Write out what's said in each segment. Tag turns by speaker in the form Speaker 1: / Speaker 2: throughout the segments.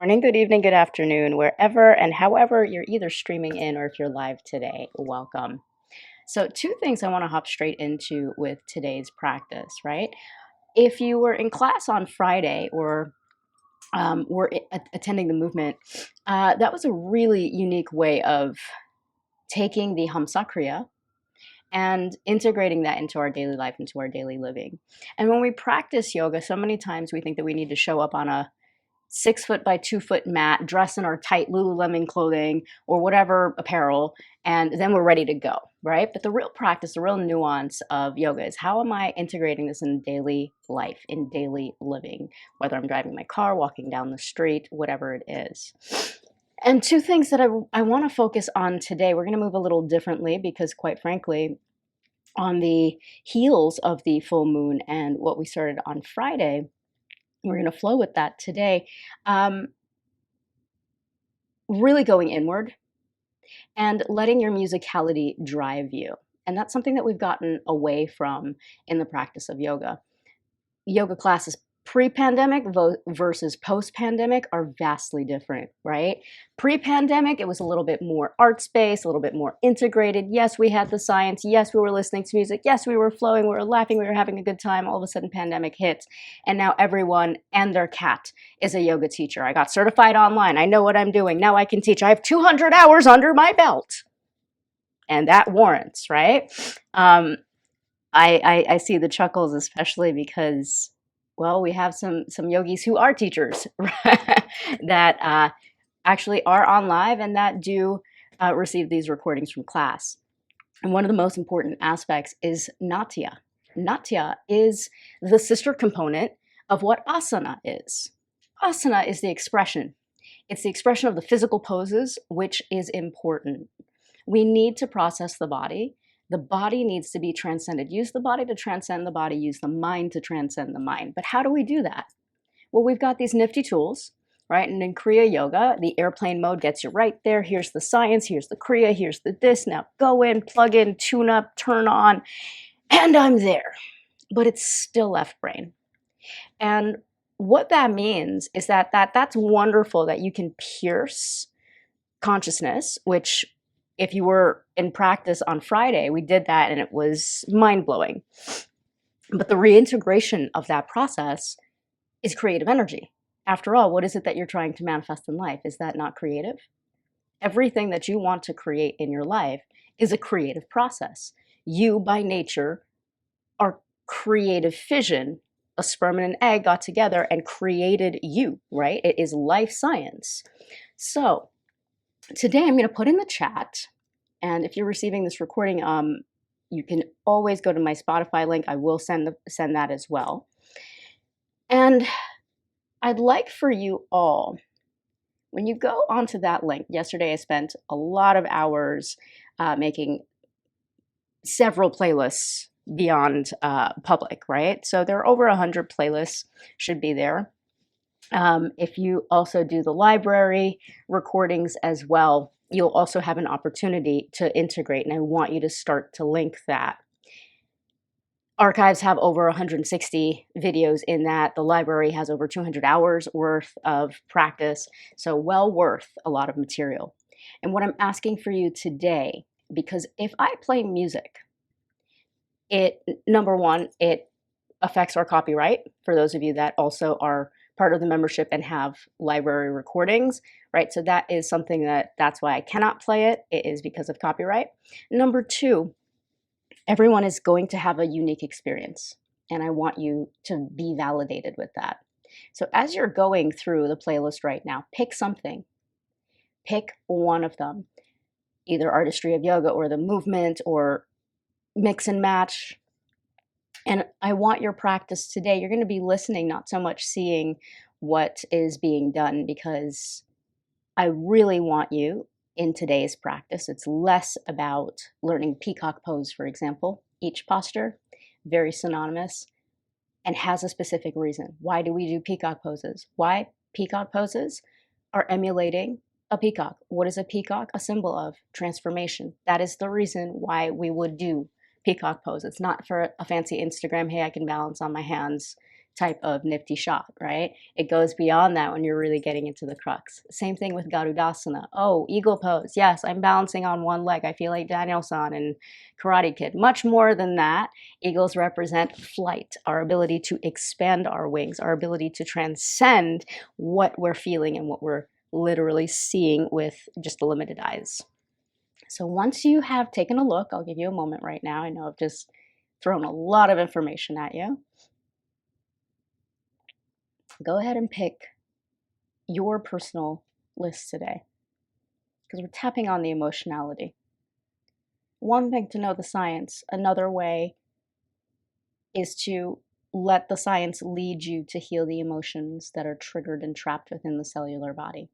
Speaker 1: Morning, good evening, good afternoon, wherever and however you're either streaming in or if you're live today, welcome. So, two things I want to hop straight into with today's practice, right? If you were in class on Friday or were attending the movement, that was a really unique way of taking the Sa Kriya and integrating that into our daily life, into our daily living. And when we practice yoga, so many times we think that we need to show up on a 6 foot by 2 foot mat, dress in our tight Lululemon clothing or whatever apparel, and then we're ready to go, right? But the real practice, the real nuance of yoga is how am I integrating this in daily life, in daily living, whether I'm driving my car, walking down the street, whatever it is. And two things that I want to focus on today, we're going to move a little differently because quite frankly, on the heels of the full moon and what we started on Friday, we're going to flow with that today. Really going inward and letting your musicality drive you. And that's something that we've gotten away from in the practice of yoga. Yoga classes pre-pandemic versus post-pandemic are vastly different, right? Pre-pandemic, it was a little bit more art-based, a little bit more integrated. Yes, we had the science. Yes, we were listening to music. Yes, we were flowing. We were laughing. We were having a good time. All of a sudden, pandemic hits. And now everyone and their cat is a yoga teacher. I got certified online. I know what I'm doing. Now I can teach. I have 200 hours under my belt. And that warrants, right? I see the chuckles, especially because, well, we have some yogis who are teachers that actually are on live and that do receive these recordings from class. And one of the most important aspects is Natya. Natya is the sister component of what asana is. Asana is the expression. It's the expression of the physical poses, which is important. We need to process the body. The body needs to be transcended. Use the body to transcend the body. Use the mind to transcend the mind. But how do we do that? Well, we've got these nifty tools, right? And in Kriya Yoga, the airplane mode gets you right there. Here's the science. Here's the Kriya. Here's the this. Now go in, plug in, tune up, turn on, and I'm there. But it's still left brain. And what that means is that that's wonderful that you can pierce consciousness, which if you were in practice on Friday, we did that and it was mind-blowing. But the reintegration of that process is creative energy. After all, what is it that you're trying to manifest in life? Is that not creative? Everything that you want to create in your life is a creative process. You, by nature, are creative fission. A sperm and an egg got together and created you, right? It is life science. So today I'm going to put in the chat, and if you're receiving this recording, you can always go to my Spotify link. I will send that as well. And I'd like for you all, when you go onto that link, yesterday I spent a lot of hours making several playlists beyond public, right? So there are over 100 playlists should be there. If you also do the library recordings as well, you'll also have an opportunity to integrate, and I want you to start to link that. Archives have over 160 videos in that. The library has over 200 hours worth of practice, so well worth a lot of material. And what I'm asking for you today, because if I play music, number one, it affects our copyright for those of you that also are part of the membership and have library recordings, right? So that is something that's why I cannot play it. It is because of copyright. Number two, everyone is going to have a unique experience, and I want you to be validated with that. So as you're going through the playlist right now, pick something. Pick one of them, either artistry of yoga or the movement or mix and match. And I want your practice today. You're going to be listening, not so much seeing what is being done, because I really want you in today's practice. It's less about learning peacock pose, for example. Each posture, very synonymous and has a specific reason. Why do we do peacock poses? Why? Peacock poses are emulating a peacock. What is a peacock? A symbol of transformation. That is the reason why we would do peacock pose. It's not for a fancy Instagram, hey, I can balance on my hands type of nifty shot, right? It goes beyond that when you're really getting into the crux. Same thing with 𝗩𝗏𝗀𝗎. Oh, eagle pose. Yes, I'm balancing on one leg. I feel like Daniel-san and Karate Kid. Much more than that, eagles represent flight, our ability to expand our wings, our ability to transcend what we're feeling and what we're literally seeing with just the limited eyes. So once you have taken a look, I'll give you a moment right now. I know I've just thrown a lot of information at you. Go ahead and pick your personal list today, because we're tapping on the emotionality. One thing to know the science, another way is to let the science lead you to heal the emotions that are triggered and trapped within the cellular body,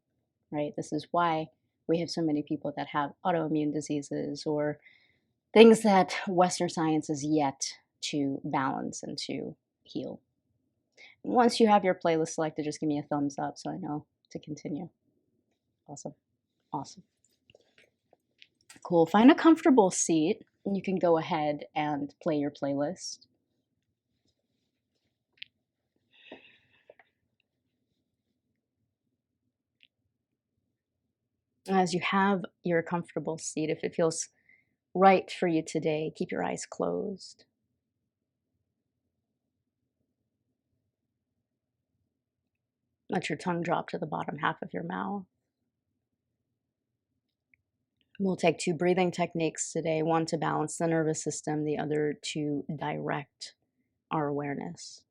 Speaker 1: right? This is why we have so many people that have autoimmune diseases or things that Western science is yet to balance and to heal. Once you have your playlist selected, just give me a thumbs up so I know to continue. Awesome. Awesome. Cool. Find a comfortable seat and you can go ahead and play your playlist. As you have your comfortable seat, if it feels right for you today, keep your eyes closed. Let your tongue drop to the bottom half of your mouth. We'll take 2 breathing techniques today, one to balance the nervous system, the other to direct our awareness.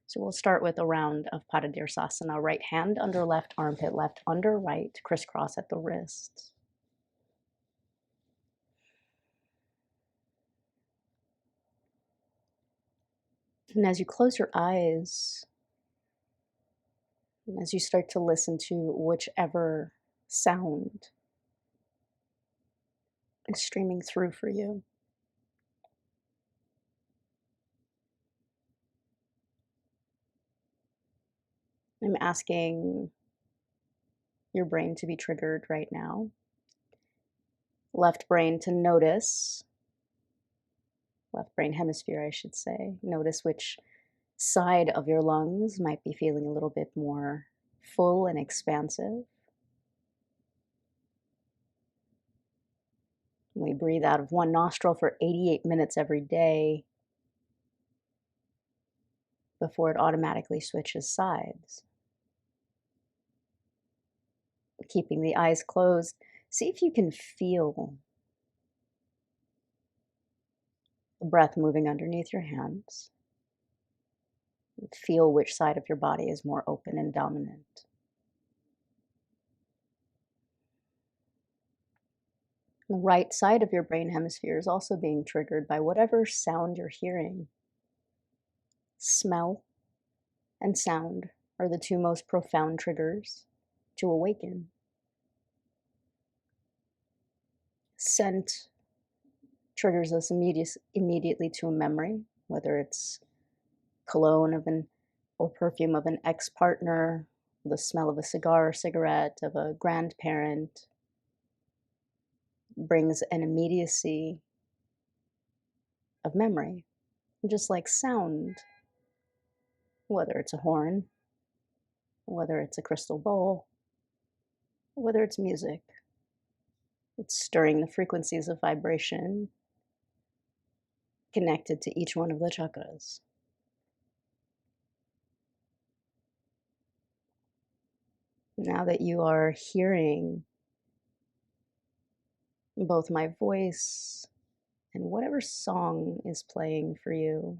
Speaker 1: So we'll start with a round of Padadirsasana, right hand under left armpit, left under right, crisscross at the wrist. And as you close your eyes, and as you start to listen to whichever sound is streaming through for you, I'm asking your brain to be triggered right now. Left brain to notice, left brain hemisphere, I should say. Notice which side of your lungs might be feeling a little bit more full and expansive. We breathe out of one nostril for 88 minutes every day before it automatically switches sides. Keeping the eyes closed, see if you can feel the breath moving underneath your hands. Feel which side of your body is more open and dominant. The right side of your brain hemisphere is also being triggered by whatever sound you're hearing. Smell and sound are the 2 most profound triggers to awaken. Scent triggers us immediately to a memory, whether it's cologne or perfume of an ex-partner, the smell of a cigar or cigarette, of a grandparent, brings an immediacy of memory. Just like sound, whether it's a horn, whether it's a crystal bowl, whether it's music, it's stirring the frequencies of vibration connected to each one of the chakras. Now that you are hearing both my voice and whatever song is playing for you,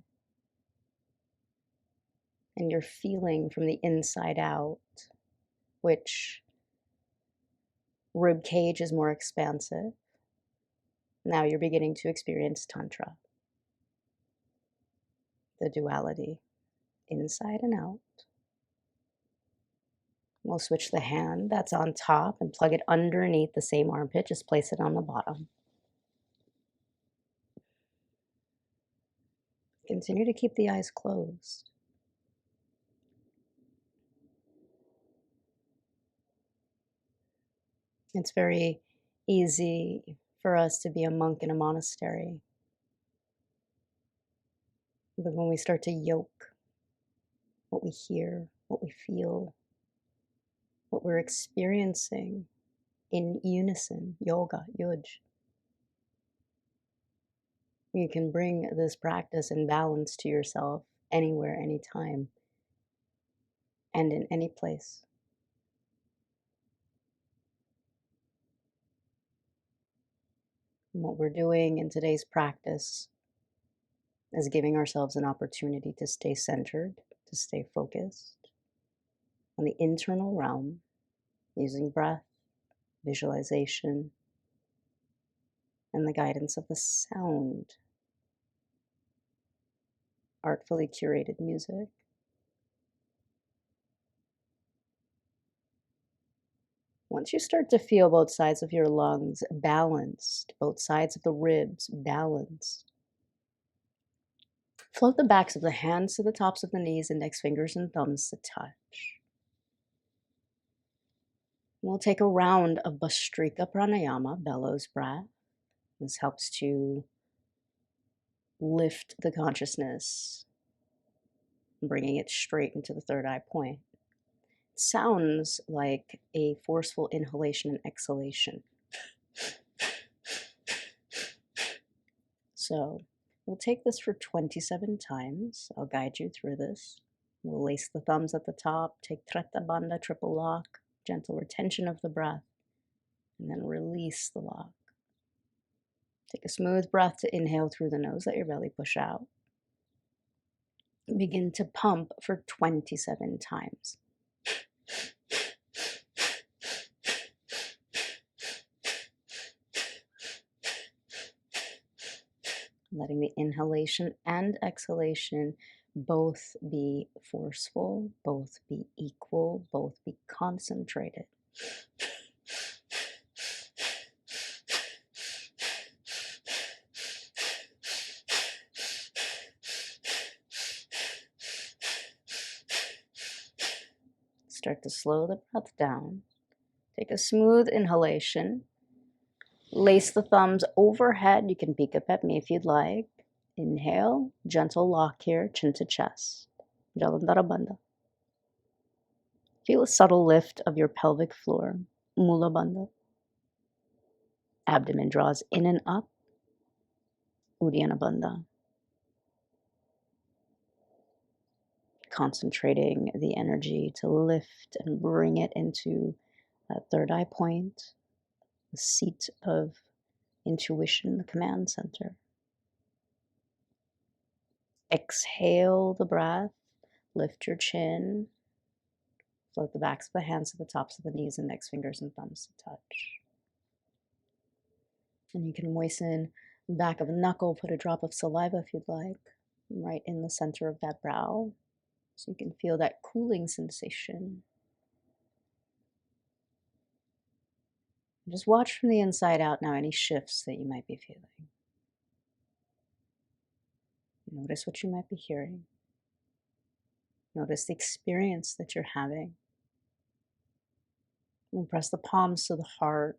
Speaker 1: and you're feeling from the inside out which rib cage is more expansive, now you're beginning to experience Tantra, the duality, inside and out. We'll switch the hand that's on top and plug it underneath the same armpit. Just place it on the bottom. Continue to keep the eyes closed. It's very easy for us to be a monk in a monastery. But when we start to yoke what we hear, what we feel, what we're experiencing in unison, yoga, yuj. You can bring this practice and balance to yourself anywhere, anytime, and in any place. And what we're doing in today's practice is giving ourselves an opportunity to stay centered, to stay focused on the internal realm, using breath, visualization, and the guidance of the sound, artfully curated music. Once you start to feel both sides of your lungs balanced, both sides of the ribs balanced, float the backs of the hands to the tops of the knees, index fingers and thumbs to touch. We'll take a round of Bhastrika pranayama, bellows breath. This helps to lift the consciousness, bringing it straight into the third eye point. It sounds like a forceful inhalation and exhalation. So we'll take this for 27 times. I'll guide you through this. We'll lace the thumbs at the top, take 𝗙𝗏𝗏 bandha, triple lock, gentle retention of the breath, and then release the lock. Take a smooth breath to inhale through the nose, let your belly push out. Begin to pump for 27 times. Letting the inhalation and exhalation both be forceful, both be equal, both be concentrated. Start to slow the breath down. Take a smooth inhalation. Lace the thumbs overhead. You can peek up at me if you'd like. Inhale, gentle lock here, chin to chest. Jalandhara bandha. Feel a subtle lift of your pelvic floor, Mula bandha. Abdomen draws in and up, Uddiyana bandha. Concentrating the energy to lift and bring it into that third eye point, the seat of intuition, the command center. Exhale the breath, lift your chin, float the backs of the hands to the tops of the knees, index fingers and thumbs to touch. And you can moisten the back of a knuckle, put a drop of saliva if you'd like, right in the center of that brow, so you can feel that cooling sensation. Just watch from the inside out now any shifts that you might be feeling. Notice what you might be hearing. Notice the experience that you're having. And press the palms to the heart.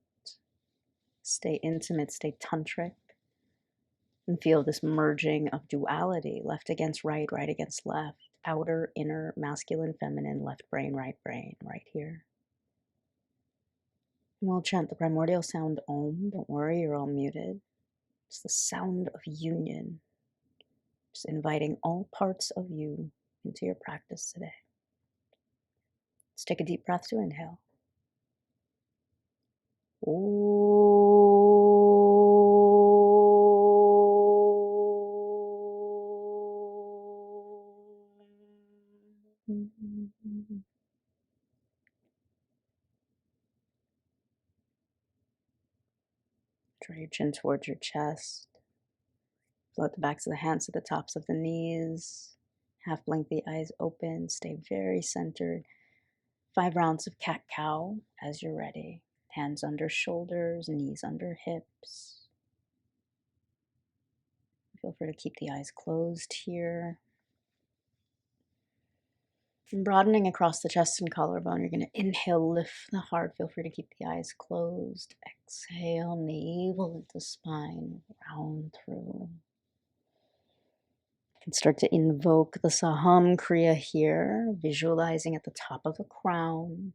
Speaker 1: Stay intimate, stay tantric. And feel this merging of duality, left against right, right against left, outer, inner, masculine, feminine, left brain, right here. And we'll chant the primordial sound Om. Don't worry, you're all muted. It's the sound of union. Just inviting all parts of you into your practice today. Let's take a deep breath to inhale. Draw your chin towards your chest. Float the backs of the hands to the tops of the knees. Half blink the eyes open. Stay very centered. 5 rounds of cat-cow as you're ready. Hands under shoulders, knees under hips. Feel free to keep the eyes closed here. And broadening across the chest and collarbone, you're going to inhale, lift the heart. Feel free to keep the eyes closed. Exhale, navel into spine, round through. And start to invoke the Saham Kriya here, visualizing at the top of the crown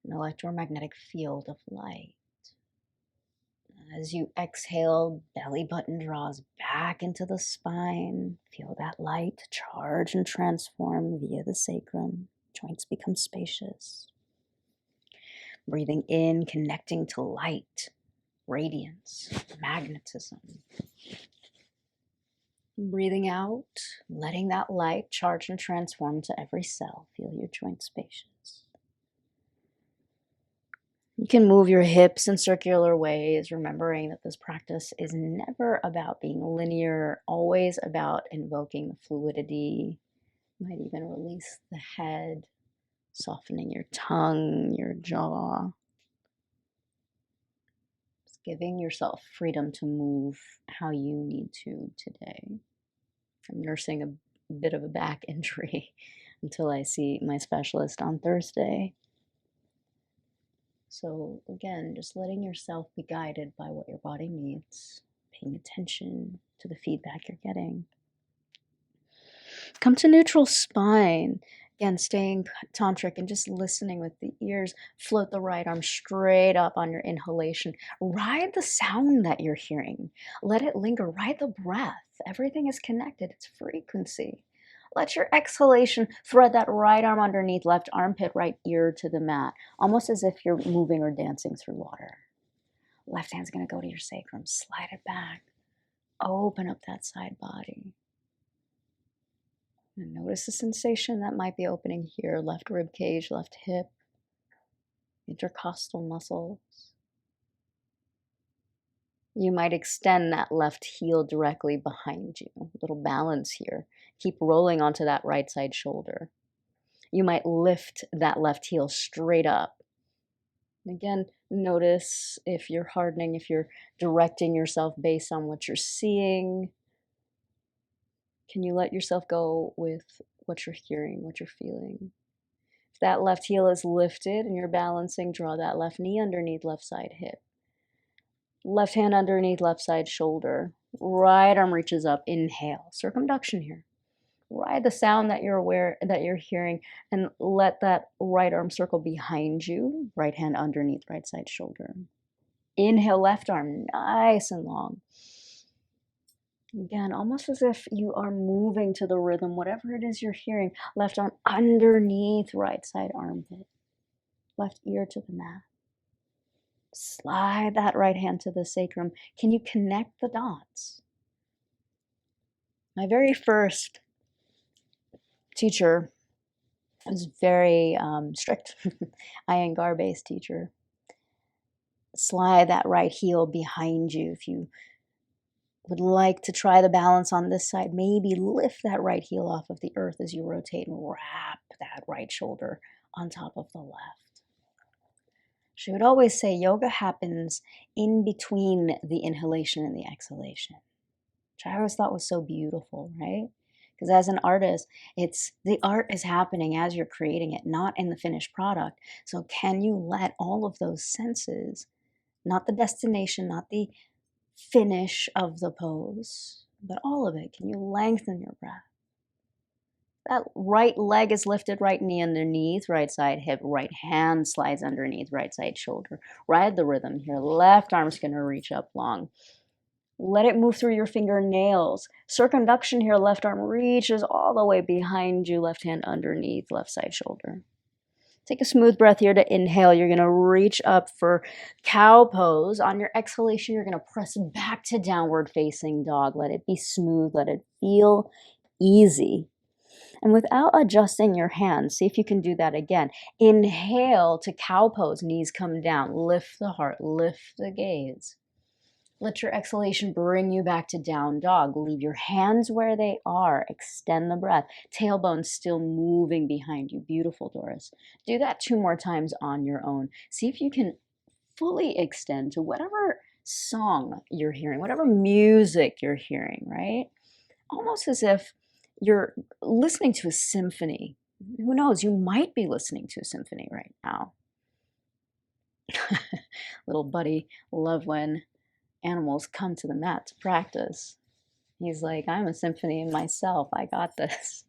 Speaker 1: an electromagnetic field of light. As you exhale, belly button draws back into the spine. Feel that light charge and transform via the sacrum. Joints become spacious. Breathing in, connecting to light, radiance, magnetism. Breathing out, letting that light charge and transform to every cell. Feel your joints spacious. You can move your hips in circular ways, remembering that this practice is never about being linear, always about invoking the fluidity. You might even release the head, softening your tongue, your jaw. Just giving yourself freedom to move how you need to today. I'm nursing a bit of a back injury until I see my specialist on Thursday. So again, just letting yourself be guided by what your body needs, paying attention to the feedback you're getting. Come to neutral spine. Again, staying tantric and just listening with the ears. Float the right arm straight up on your inhalation. Ride the sound that you're hearing. Let it linger. Ride the breath. Everything is connected. It's frequency. Let your exhalation thread that right arm underneath, left armpit, right ear to the mat, almost as if you're moving or dancing through water. Left hand's going to go to your sacrum. Slide it back. Open up that side body. And notice the sensation that might be opening here. Left rib cage, left hip, intercostal muscles. You might extend that left heel directly behind you. A little balance here. Keep rolling onto that right side shoulder. You might lift that left heel straight up. Again, notice if you're hardening, if you're directing yourself based on what you're seeing. Can you let yourself go with what you're hearing, what you're feeling? If that left heel is lifted and you're balancing, draw that left knee underneath left side hip. Left hand underneath left side shoulder. Right arm reaches up. Inhale. Circumduction here. Ride the sound that you're aware that you're hearing and let that right arm circle behind you. Right hand underneath right side shoulder. Inhale, left arm nice and long. Again, almost as if you are moving to the rhythm, whatever it is you're hearing. Left arm underneath right side armpit. Left ear to the mat. Slide that right hand to the sacrum. Can you connect the dots? My very first teacher was very strict, Iyengar-based teacher. Slide that right heel behind you. If you would like to try the balance on this side, maybe lift that right heel off of the earth as you rotate and wrap that right shoulder on top of the left. She would always say yoga happens in between the inhalation and the exhalation, which I always thought was so beautiful, right? Because as an artist, the art is happening as you're creating it, not in the finished product. So can you let all of those senses, not the destination, not the finish of the pose, but all of it, can you lengthen your breath? That right leg is lifted, right knee underneath, right side hip, right hand slides underneath, right side shoulder. Ride the rhythm here. Left arm's going to reach up long. Let it move through your fingernails. Circumduction here, left arm reaches all the way behind you, left hand underneath, left side shoulder. Take a smooth breath here to inhale. You're going to reach up for cow pose. On your exhalation, you're going to press back to downward facing dog. Let it be smooth. Let it feel easy. And without adjusting your hands, see if you can do that again. Inhale to cow pose, knees come down. Lift the heart, lift the gaze. Let your exhalation bring you back to down dog. Leave your hands where they are. Extend the breath. Tailbone still moving behind you. Beautiful, Doris. Do that 2 more times on your own. See if you can fully extend to whatever song you're hearing, whatever music you're hearing, right? Almost as if you're listening to a symphony. Who knows? You might be listening to a symphony right now. Little buddy love when animals come to the mat to practice. He's like, I'm a symphony in myself. I got this.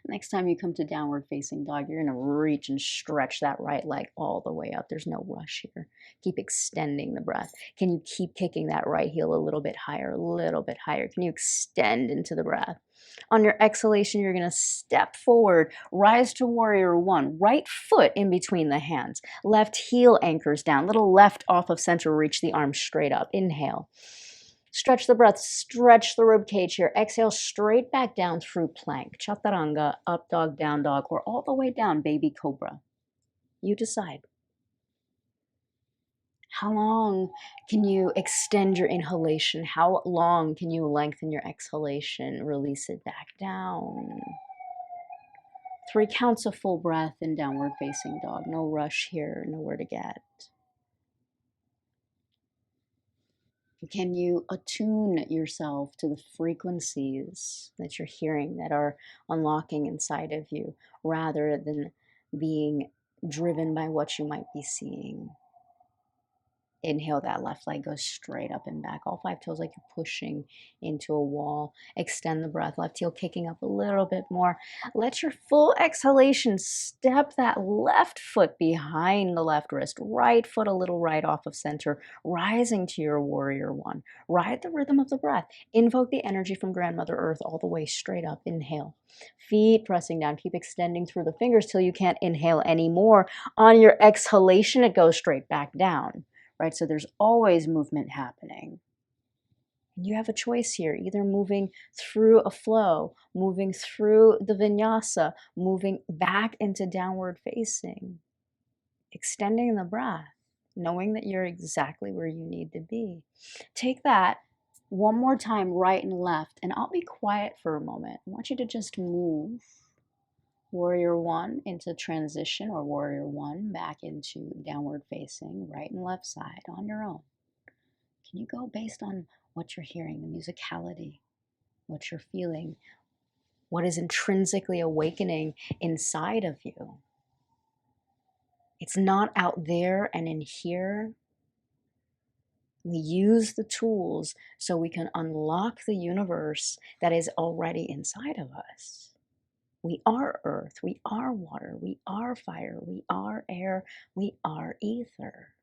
Speaker 1: Next time you come to downward facing dog, you're going to reach and stretch that right leg all the way up. There's no rush here. Keep extending the breath. Can you keep kicking that right heel a little bit higher, a little bit higher? Can you extend into the breath? On your exhalation, you're going to step forward, rise to warrior one, right foot in between the hands, left heel anchors down, little left off of center, reach the arms straight up. Inhale. Stretch the breath, stretch the rib cage here. Exhale straight back down through plank, chaturanga, up dog, down dog, or all the way down, baby cobra. You decide. How long can you extend your inhalation? How long can you lengthen your exhalation? Release it back down. 3 counts of full breath in downward facing dog. No rush here, nowhere to get. Can you attune yourself to the frequencies that you're hearing that are unlocking inside of you rather than being driven by what you might be seeing? Inhale, that left leg goes straight up and back. All 5 toes like you're pushing into a wall. Extend the breath, left heel kicking up a little bit more. Let your full exhalation step that left foot behind the left wrist. Right foot a little right off of center, rising to your warrior one. Ride the rhythm of the breath. Invoke the energy from Grandmother Earth all the way straight up. Inhale. Feet pressing down. Keep extending through the fingers till you can't inhale anymore. On your exhalation, it goes straight back down. Right? So there's always movement happening. And you have a choice here, either moving through a flow, moving through the vinyasa, moving back into downward facing, extending the breath, knowing that you're exactly where you need to be. Take that one more time, right and left, and I'll be quiet for a moment. I want you to just move. Warrior one into transition, or warrior one back into downward facing, right and left side on your own. Can you go based on what you're hearing, the musicality, what you're feeling, what is intrinsically awakening inside of you? It's not out there and in here. We use the tools so we can unlock the universe that is already inside of us. We are earth, we are water, we are fire, we are air, we are ether.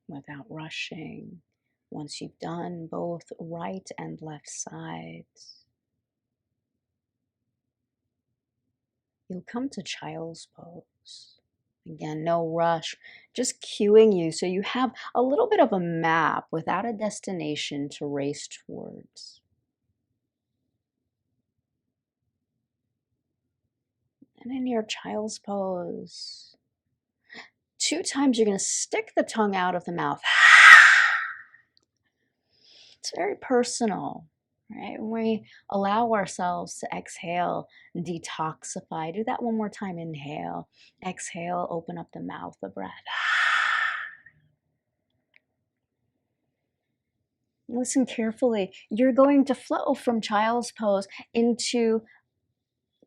Speaker 1: Without rushing, once you've done both right and left sides, you'll come to child's pose. Again, no rush, just cueing you so you have a little bit of a map without a destination to race towards. And in your child's pose, 2 times you're going to stick the tongue out of the mouth. It's very personal. Right? When we allow ourselves to exhale, detoxify, do that one more time. Inhale, exhale, open up the mouth, the breath. Listen carefully. You're going to flow from child's pose into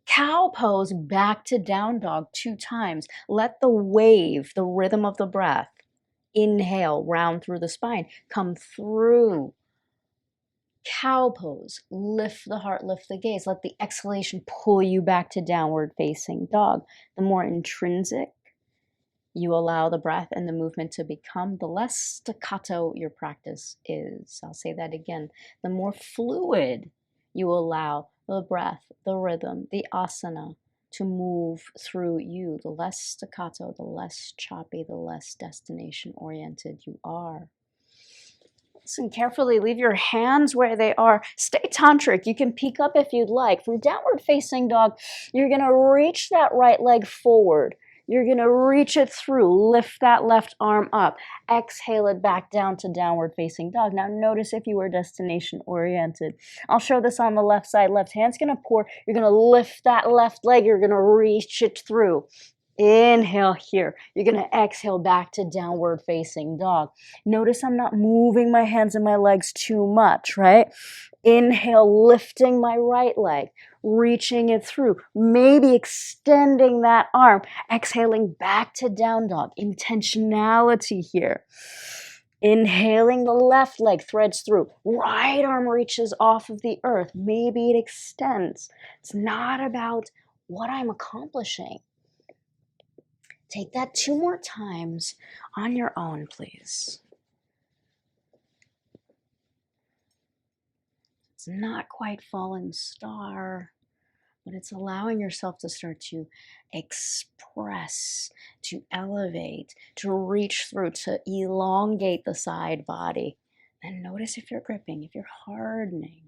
Speaker 1: cow pose back to down dog 2 times. Let the wave, the rhythm of the breath, inhale, round through the spine, come through. Cow pose, lift the heart, lift the gaze. Let the exhalation pull you back to downward facing dog. The more intrinsic you allow the breath and the movement to become, the less staccato your practice is. I'll say that again. The more fluid you allow the breath, the rhythm, the asana to move through you, the less staccato, the less choppy, the less destination oriented you are. Listen carefully, leave your hands where they are. Stay tantric. You can peek up if you'd like. From downward facing dog, you're going to reach that right leg forward. You're going to reach it through. Lift that left arm up. Exhale it back down to downward facing dog. Now notice if you were destination oriented. I'll show this on the left side. Left hand's going to pour. You're going to lift that left leg. You're going to reach it through. Inhale here. You're going to exhale back to downward facing dog. Notice I'm not moving my hands and my legs too much, right? Inhale, lifting my right leg, reaching it through, maybe extending that arm, exhaling back to down dog. Intentionality here. Inhaling, the left leg threads through, right arm reaches off of the earth, maybe it extends. It's not about what I'm accomplishing. Take that 2 more times on your own, please. It's not quite fallen star, but it's allowing yourself to start to express, to elevate, to reach through, to elongate the side body. And notice if you're gripping, if you're hardening.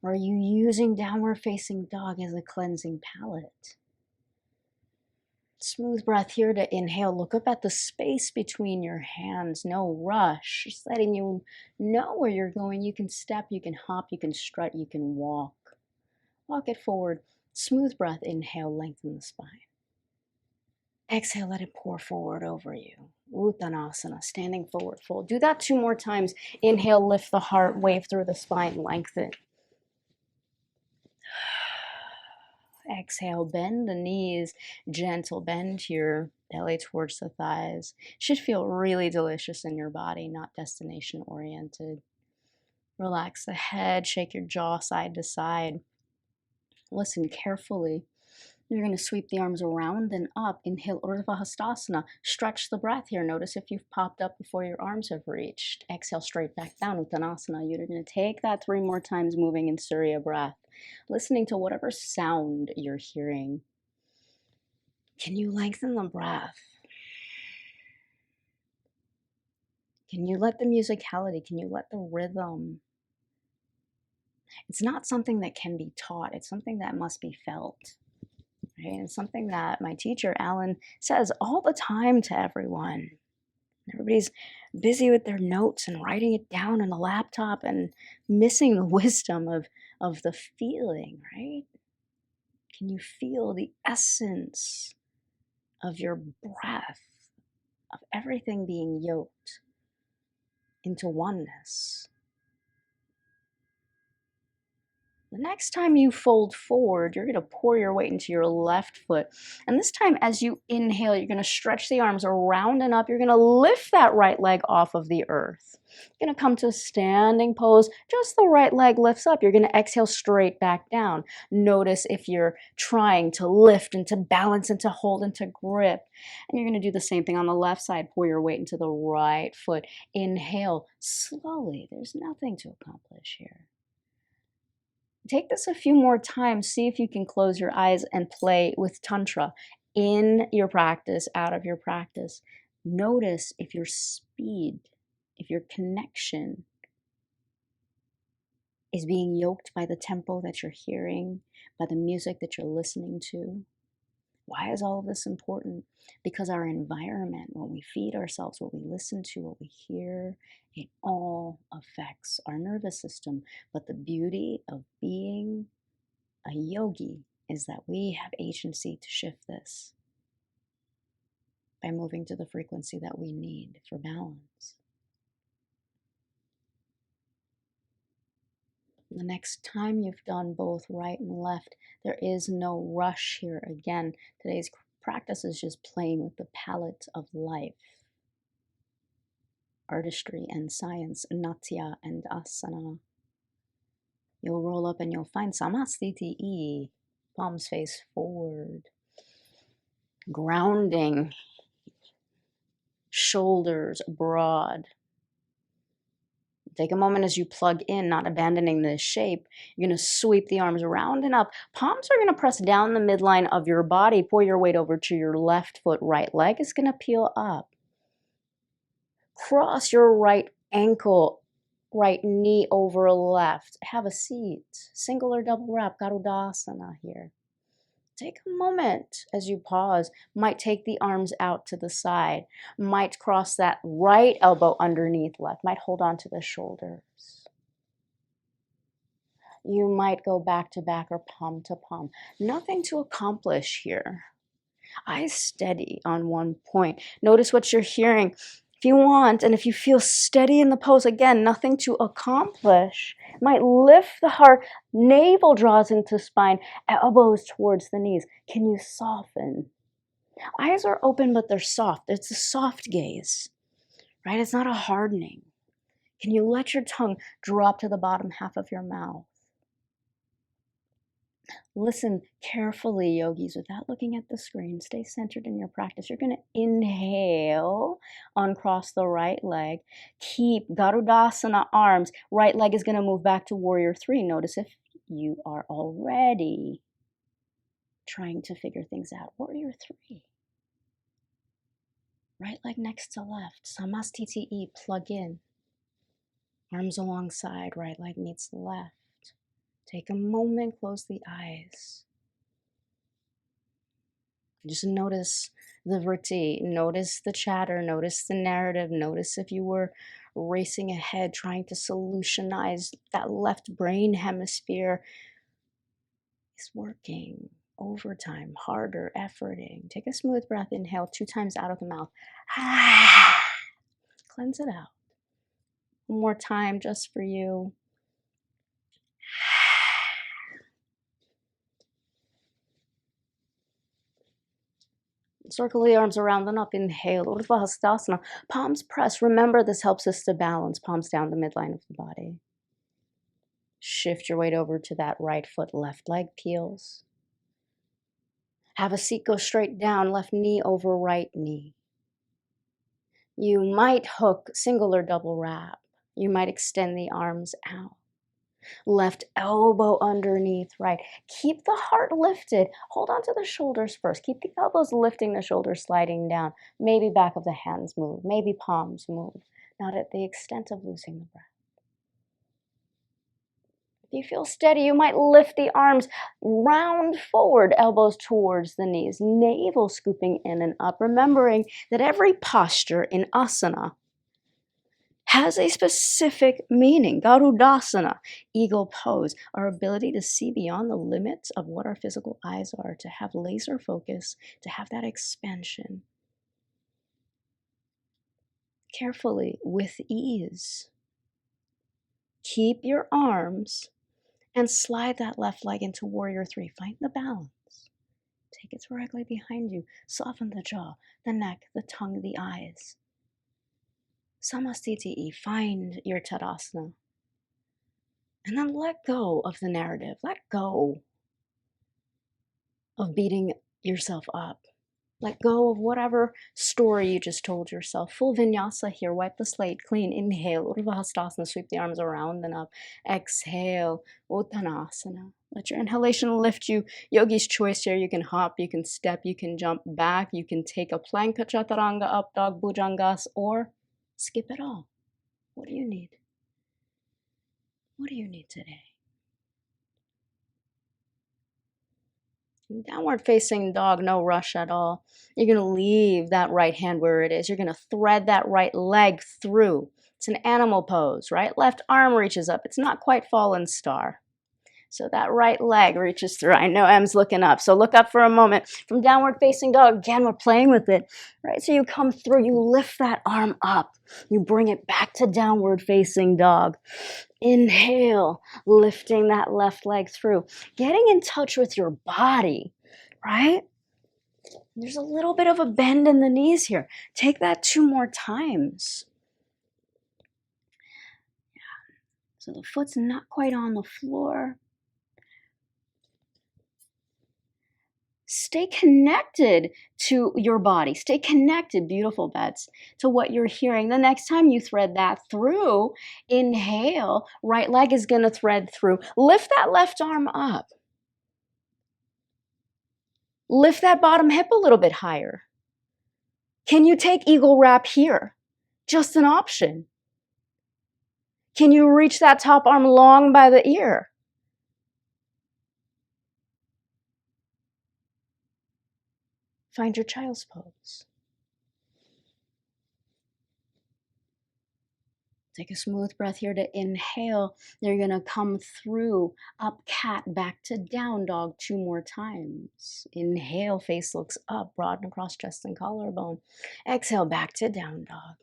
Speaker 1: Or are you using downward facing dog as a cleansing palette? Smooth breath here to inhale. Look up at the space between your hands. No rush. Just letting you know where you're going. You can step, you can hop, you can strut, you can walk. Walk it forward. Smooth breath. Inhale, lengthen the spine. Exhale, let it pour forward over you. Uttanasana, standing forward fold. Do that 2 more times. Inhale, lift the heart, wave through the spine, lengthen. Exhale, bend the knees, gentle bend your belly towards the thighs. Should feel really delicious in your body, not destination oriented. Relax the head, shake your jaw side to side. Listen carefully. You're going to sweep the arms around and up. Inhale, Urdhva Hastasana. Stretch the breath here. Notice if you've popped up before your arms have reached. Exhale, straight back down, Uttanasana. You're going to take that 3 more times, moving in Surya breath. Listening to whatever sound you're hearing. Can you lengthen the breath? Can you let the musicality, can you let the rhythm? It's not something that can be taught. It's something that must be felt. Right? And it's something that my teacher, Alan, says all the time to everyone. Everybody's busy with their notes and writing it down on a laptop and missing the wisdom of the feeling, right? Can you feel the essence of your breath, of everything being yoked into oneness? The next time you fold forward, you're going to pour your weight into your left foot. And this time, as you inhale, you're going to stretch the arms around and up. You're going to lift that right leg off of the earth. You're going to come to a standing pose. Just the right leg lifts up. You're going to exhale straight back down. Notice if you're trying to lift and to balance and to hold and to grip. And you're going to do the same thing on the left side. Pour your weight into the right foot. Inhale slowly. There's nothing to accomplish here. Take this a few more times. See if you can close your eyes and play with Tantra in your practice, out of your practice. Notice if your speed, if your connection is being yoked by the tempo that you're hearing, by the music that you're listening to. Why is all of this important? Because our environment, what we feed ourselves, what we listen to, what we hear, it all affects our nervous system. But the beauty of being a yogi is that we have agency to shift this by moving to the frequency that we need for balance. The next time you've done both right and left, there is no rush here. Again, today's practice is just playing with the palette of life. Artistry and science, Natya and Asana. You'll roll up and you'll find Samastiti, palms face forward. Grounding, shoulders broad. Take a moment as you plug in, not abandoning this shape. You're going to sweep the arms around and up. Palms are going to press down the midline of your body. Pour your weight over to your left foot. Right leg is going to peel up. Cross your right ankle, right knee over left. Have a seat. Single or double wrap, Garudasana here. Take a moment as you pause. Might take the arms out to the side. Might cross that right elbow underneath left. Might hold on to the shoulders. You might go back to back or palm to palm. Nothing to accomplish here. Eyes steady on one point. Notice what you're hearing. If you want, and if you feel steady in the pose, again, nothing to accomplish, might lift the heart, navel draws into spine, elbows towards the knees. Can you soften? Eyes are open, but they're soft. It's a soft gaze, right? It's not a hardening. Can you let your tongue drop to the bottom half of your mouth? Listen carefully, yogis, without looking at the screen. Stay centered in your practice. You're going to inhale, uncross the right leg. Keep 𝗩𝗏𝗡𝗠𝗢 arms. Right leg is going to move back to warrior three. Notice if you are already trying to figure things out. Warrior three. Right leg next to left. Samasthiti, plug in. Arms alongside, right leg meets left. Take a moment, close the eyes. Just notice the vritti, notice the chatter, notice the narrative, notice if you were racing ahead, trying to solutionize that left brain hemisphere is working overtime, harder, efforting. Take a smooth breath, inhale 2 times out of the mouth. Cleanse it out. One more time just for you. Circle the arms around and up. Inhale. Urdhva Hastasana. Palms press. Remember, this helps us to balance. Palms down the midline of the body. Shift your weight over to that right foot. Left leg peels. Have a seat go straight down. Left knee over right knee. You might hook single or double wrap. You might extend the arms out. Left elbow underneath right. Keep the heart lifted. Hold on to the shoulders first. Keep the elbows lifting, the shoulders sliding down. Maybe back of the hands move. Maybe palms move. Not at the extent of losing the breath. If you feel steady, you might lift the arms, round forward, elbows towards the knees, navel scooping in and up, remembering that every posture in asana has a specific meaning. 𝗩𝗏𝗡𝗠𝗢, eagle pose, our ability to see beyond the limits of what our physical eyes are, to have laser focus, to have that expansion. Carefully, with ease. Keep your arms and slide that left leg into warrior three. Find the balance. Take it directly behind you. Soften the jaw, the neck, the tongue, the eyes. Samasthiti, find your Tadasana. And then let go of the narrative. Let go of beating yourself up. Let go of whatever story you just told yourself. Full vinyasa here. Wipe the slate clean. Inhale. Urdhva Hastasana. Sweep the arms around and up. Exhale. Uttanasana. Let your inhalation lift you. Yogi's choice here. You can hop, you can step, you can jump back. You can take a plank, chaturanga, up dog, bhujangas, or skip it all. What do you need? What do you need today? Downward facing dog, no rush at all. You're going to leave that right hand where it is. You're going to thread that right leg through. It's an animal pose, right? Left arm reaches up. It's not quite fallen star. So that right leg reaches through. I know Em's looking up. So look up for a moment. From downward facing dog, again, we're playing with it, right? So you come through, you lift that arm up. You bring it back to downward facing dog. Inhale, lifting that left leg through. Getting in touch with your body, right? There's a little bit of a bend in the knees here. Take that 2 more times. Yeah. So the foot's not quite on the floor. Stay connected to your body. Stay connected, beautiful bets, to what you're hearing. The next time you thread that through, inhale, right leg is going to thread through. Lift that left arm up. Lift that bottom hip a little bit higher. Can you take eagle wrap here? Just an option. Can you reach that top arm long by the ear? Find your child's pose. Take a smooth breath here to inhale. You're going to come through up cat, back to down dog 2 more times. Inhale, face looks up, broaden across chest and collarbone. Exhale, back to down dog.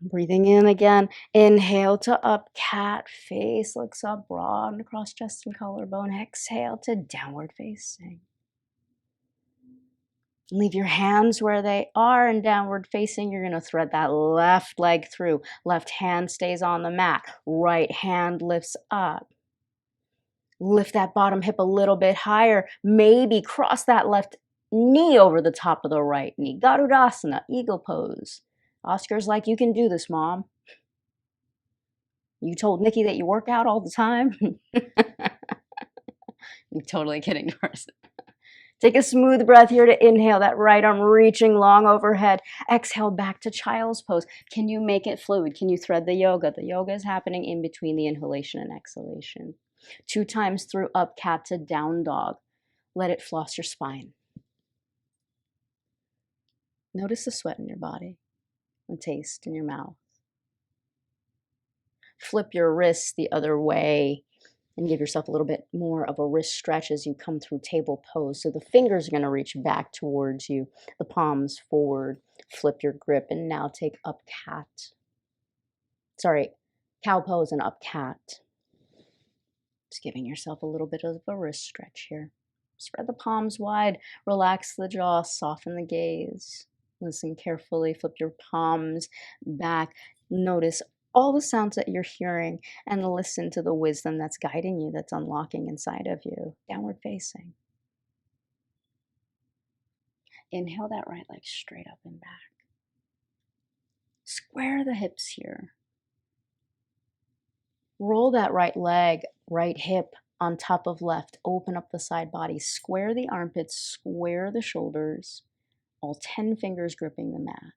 Speaker 1: Breathing in again. Inhale to up cat, face looks up, broaden across chest and collarbone. Exhale to downward facing. Leave your hands where they are in downward facing. You're going to thread that left leg through. Left hand stays on the mat. Right hand lifts up. Lift that bottom hip a little bit higher. Maybe cross that left knee over the top of the right knee. 𝗩𝗃𝗡𝗠𝗢, eagle pose. Oscar's like, you can do this, Mom. You told Nikki that you work out all the time. I'm totally kidding, Doris. Take a smooth breath here to inhale, that right arm reaching long overhead. Exhale back to child's pose. Can you make it fluid? Can you thread the yoga? The yoga is happening in between the inhalation and exhalation. 2 times through up cat to down dog. Let it floss your spine. Notice the sweat in your body, the taste in your mouth. Flip your wrists the other way and give yourself a little bit more of a wrist stretch as you come through table pose. So the fingers are going to reach back towards you, the palms forward. Flip your grip and now take up cat. Sorry, cow pose and up cat. Just giving yourself a little bit of a wrist stretch here. Spread the palms wide, relax the jaw, soften the gaze. Listen carefully, flip your palms back. Notice all the sounds that you're hearing and listen to the wisdom that's guiding you, that's unlocking inside of you. Downward facing. Inhale that right leg straight up and back. Square the hips here. Roll that right leg, right hip on top of left. Open up the side body. Square the armpits, square the shoulders. All 10 fingers gripping the mat.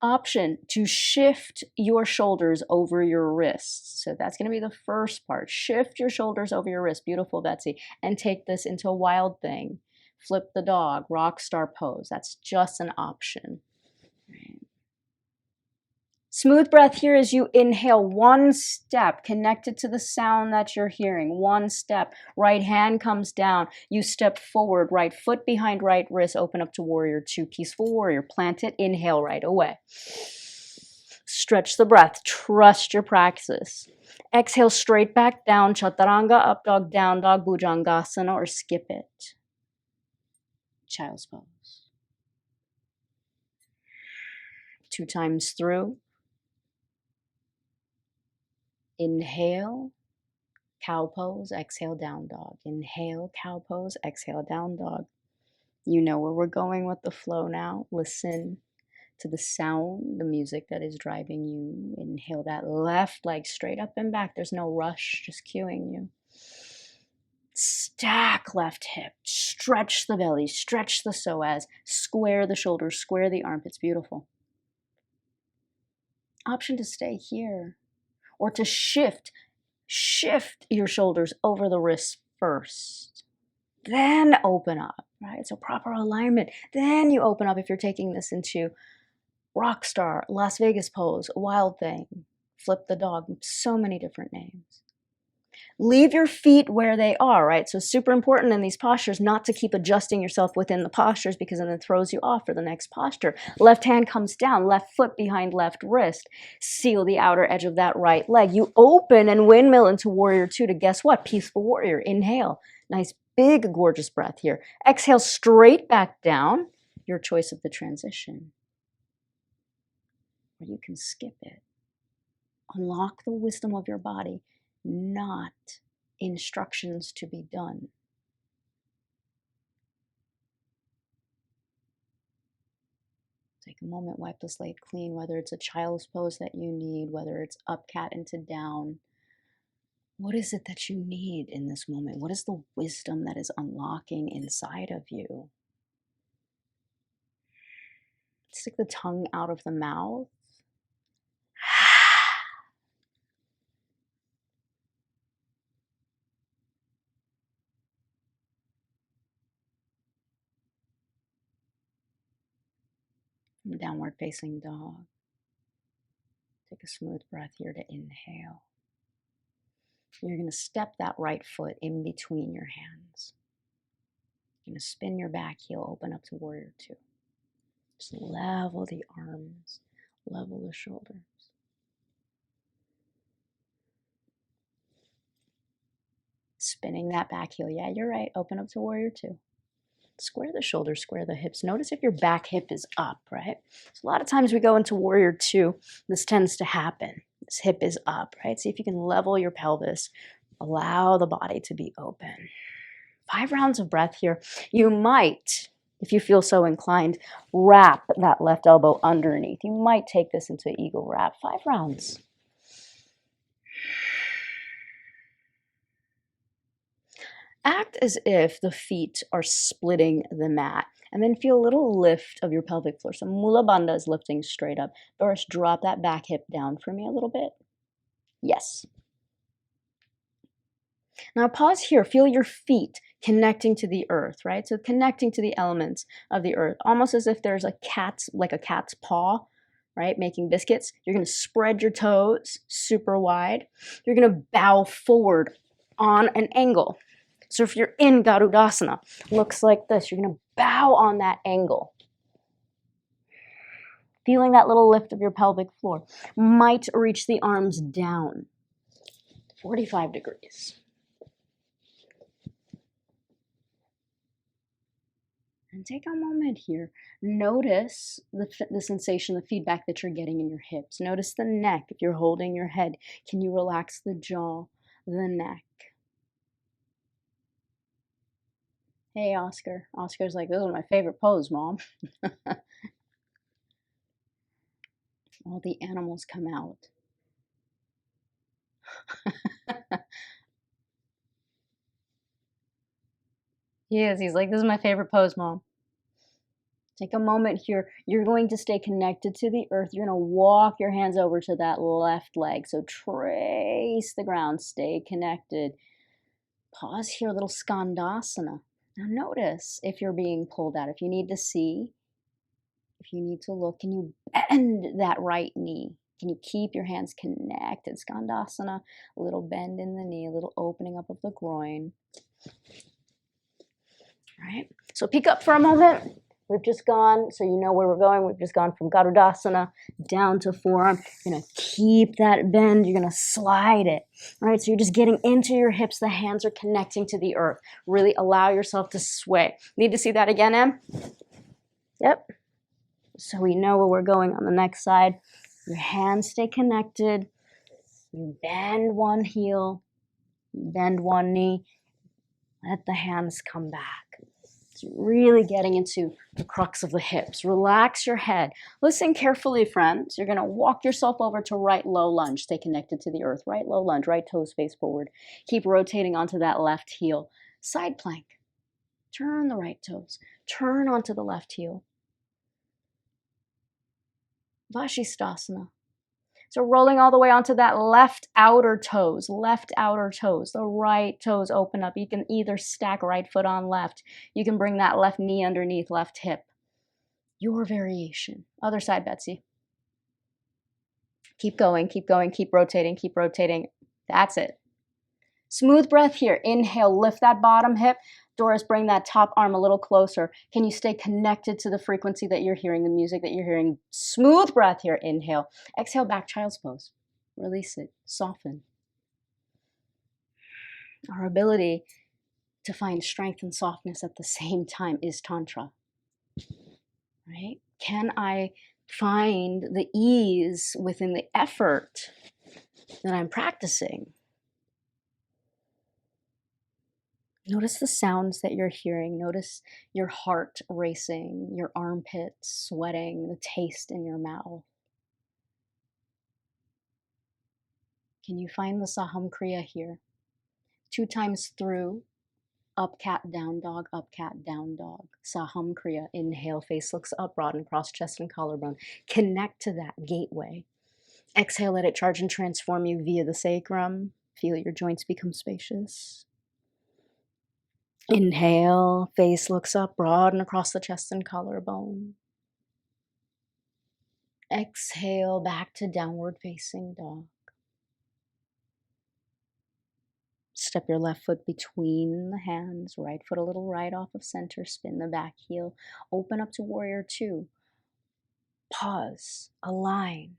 Speaker 1: Option to shift your shoulders over your wrists. So that's going to be the first part. Shift your shoulders over your wrist. Beautiful, Betsy. And take this into a wild thing. Flip the dog, rock star pose. That's just an option. Right. Smooth breath here as you inhale. 1 step connected to the sound that you're hearing. 1 step. Right hand comes down. You step forward. Right foot behind right wrist. Open up to warrior 2. Peaceful warrior. Plant it. Inhale right away. Stretch the breath. Trust your practice. Exhale straight back down. Chaturanga, up dog, down dog, bhujangasana, or skip it. Child's pose. 2 times through. Inhale, cow pose, exhale, down dog. Inhale, cow pose, exhale, down dog. You know where we're going with the flow now. Listen to the sound, the music that is driving you. Inhale that left leg straight up and back. There's no rush, just cueing you. Stack left hip, stretch the belly, stretch the psoas, square the shoulders, square the armpits. Beautiful. Option to stay here or to shift your shoulders over the wrists first, then open up, right? So proper alignment. Then you open up if you're taking this into rock star, Las Vegas pose, wild thing, flip the dog, so many different names. Leave your feet where they are, right? So super important in these postures not to keep adjusting yourself within the postures because then it throws you off for the next posture. Left hand comes down, left foot behind left wrist. Seal the outer edge of that right leg. You open and windmill into warrior 2 to guess what? Peaceful warrior. Inhale. Nice big gorgeous breath here. Exhale straight back down. Your choice of the transition. Or you can skip it. Unlock the wisdom of your body. Not instructions to be done. Take a moment, wipe the slate clean, whether it's a child's pose that you need, whether it's up cat into down. What is it that you need in this moment? What is the wisdom that is unlocking inside of you? Stick the tongue out of the mouth. Downward facing dog. Take a smooth breath here to inhale. You're going to step that right foot in between your hands. You're going to spin your back heel, open up to warrior two. Just level the arms, level the shoulders. Spinning that back heel. Yeah, you're right. Open up to warrior two. Square the shoulders, square the hips. Notice if your back hip is up, right? So a lot of times we go into warrior two. This tends to happen. This hip is up, right? See if you can level your pelvis. Allow the body to be open. 5 rounds of breath here. You might, if you feel so inclined, wrap that left elbow underneath. You might take this into eagle wrap. 5 rounds. Act as if the feet are splitting the mat, and then feel a little lift of your pelvic floor. So Mula Bandha is lifting straight up. Doris, drop that back hip down for me a little bit. Yes. Now pause here. Feel your feet connecting to the earth, right? So connecting to the elements of the earth, almost as if there's a cat's paw, right? Making biscuits. You're going to spread your toes super wide. You're going to bow forward on an angle. So if you're in Garudasana, looks like this. You're going to bow on that angle. Feeling that little lift of your pelvic floor. Might reach the arms down. 45 degrees. And take a moment here. Notice the sensation, the feedback that you're getting in your hips. Notice the neck. If you're holding your head, can you relax the jaw, the neck? Hey, Oscar. Oscar's like, this is my favorite pose, Mom. All the animals come out. He's like, this is my favorite pose, Mom. Take a moment here. You're going to stay connected to the earth. You're going to walk your hands over to that left leg. So trace the ground. Stay connected. Pause here, a little skandasana. Now notice if you're being pulled out. If you need to see, if you need to look, can you bend that right knee? Can you keep your hands connected? Skandasana, a little bend in the knee, a little opening up of the groin. All right, so peek up for a moment. We've just gone, so you know where we're going, we've just gone from Garudasana down to forearm. You're going to keep that bend, you're going to slide it. All right, so you're just getting into your hips, the hands are connecting to the earth. Really allow yourself to sway. Need to see that again, Em? Yep. So we know where we're going on the next side. Your hands stay connected. You bend one heel, bend one knee. Let the hands come back. It's really getting into the crux of the hips. Relax your head. Listen carefully, friends. You're going to walk yourself over to right low lunge. Stay connected to the earth. Right low lunge, right toes face forward. Keep rotating onto that left heel. Side plank. Turn the right toes. Turn onto the left heel. Vashisthasana. So rolling all the way onto that left outer toes, the right toes open up. You can either stack right foot on left. You can bring that left knee underneath left hip. Your variation. Other side, Betsy. Keep going, keep going, keep rotating, keep rotating. That's it. Smooth breath here. Inhale, lift that bottom hip. Doris, bring that top arm a little closer. Can you stay connected to the frequency that you're hearing, the music that you're hearing? Smooth breath here. Inhale. Exhale, back child's pose. Release it. Soften. Our ability to find strength and softness at the same time is Tantra. Right? Can I find the ease within the effort that I'm practicing? Notice the sounds that you're hearing. Notice your heart racing, your armpits sweating, the taste in your mouth. Can you find the Saham Kriya here? 2 times through, up cat, down dog, up cat, down dog. Saham Kriya. Inhale, face looks up, broaden across chest and collarbone. Connect to that gateway. Exhale, let it charge and transform you via the sacrum. Feel your joints become spacious. Inhale, face looks up, broaden across the chest and collarbone. Exhale back to downward facing dog. Step your left foot between the hands, right foot a little right off of center, spin the back heel, open up to warrior two. Pause, align,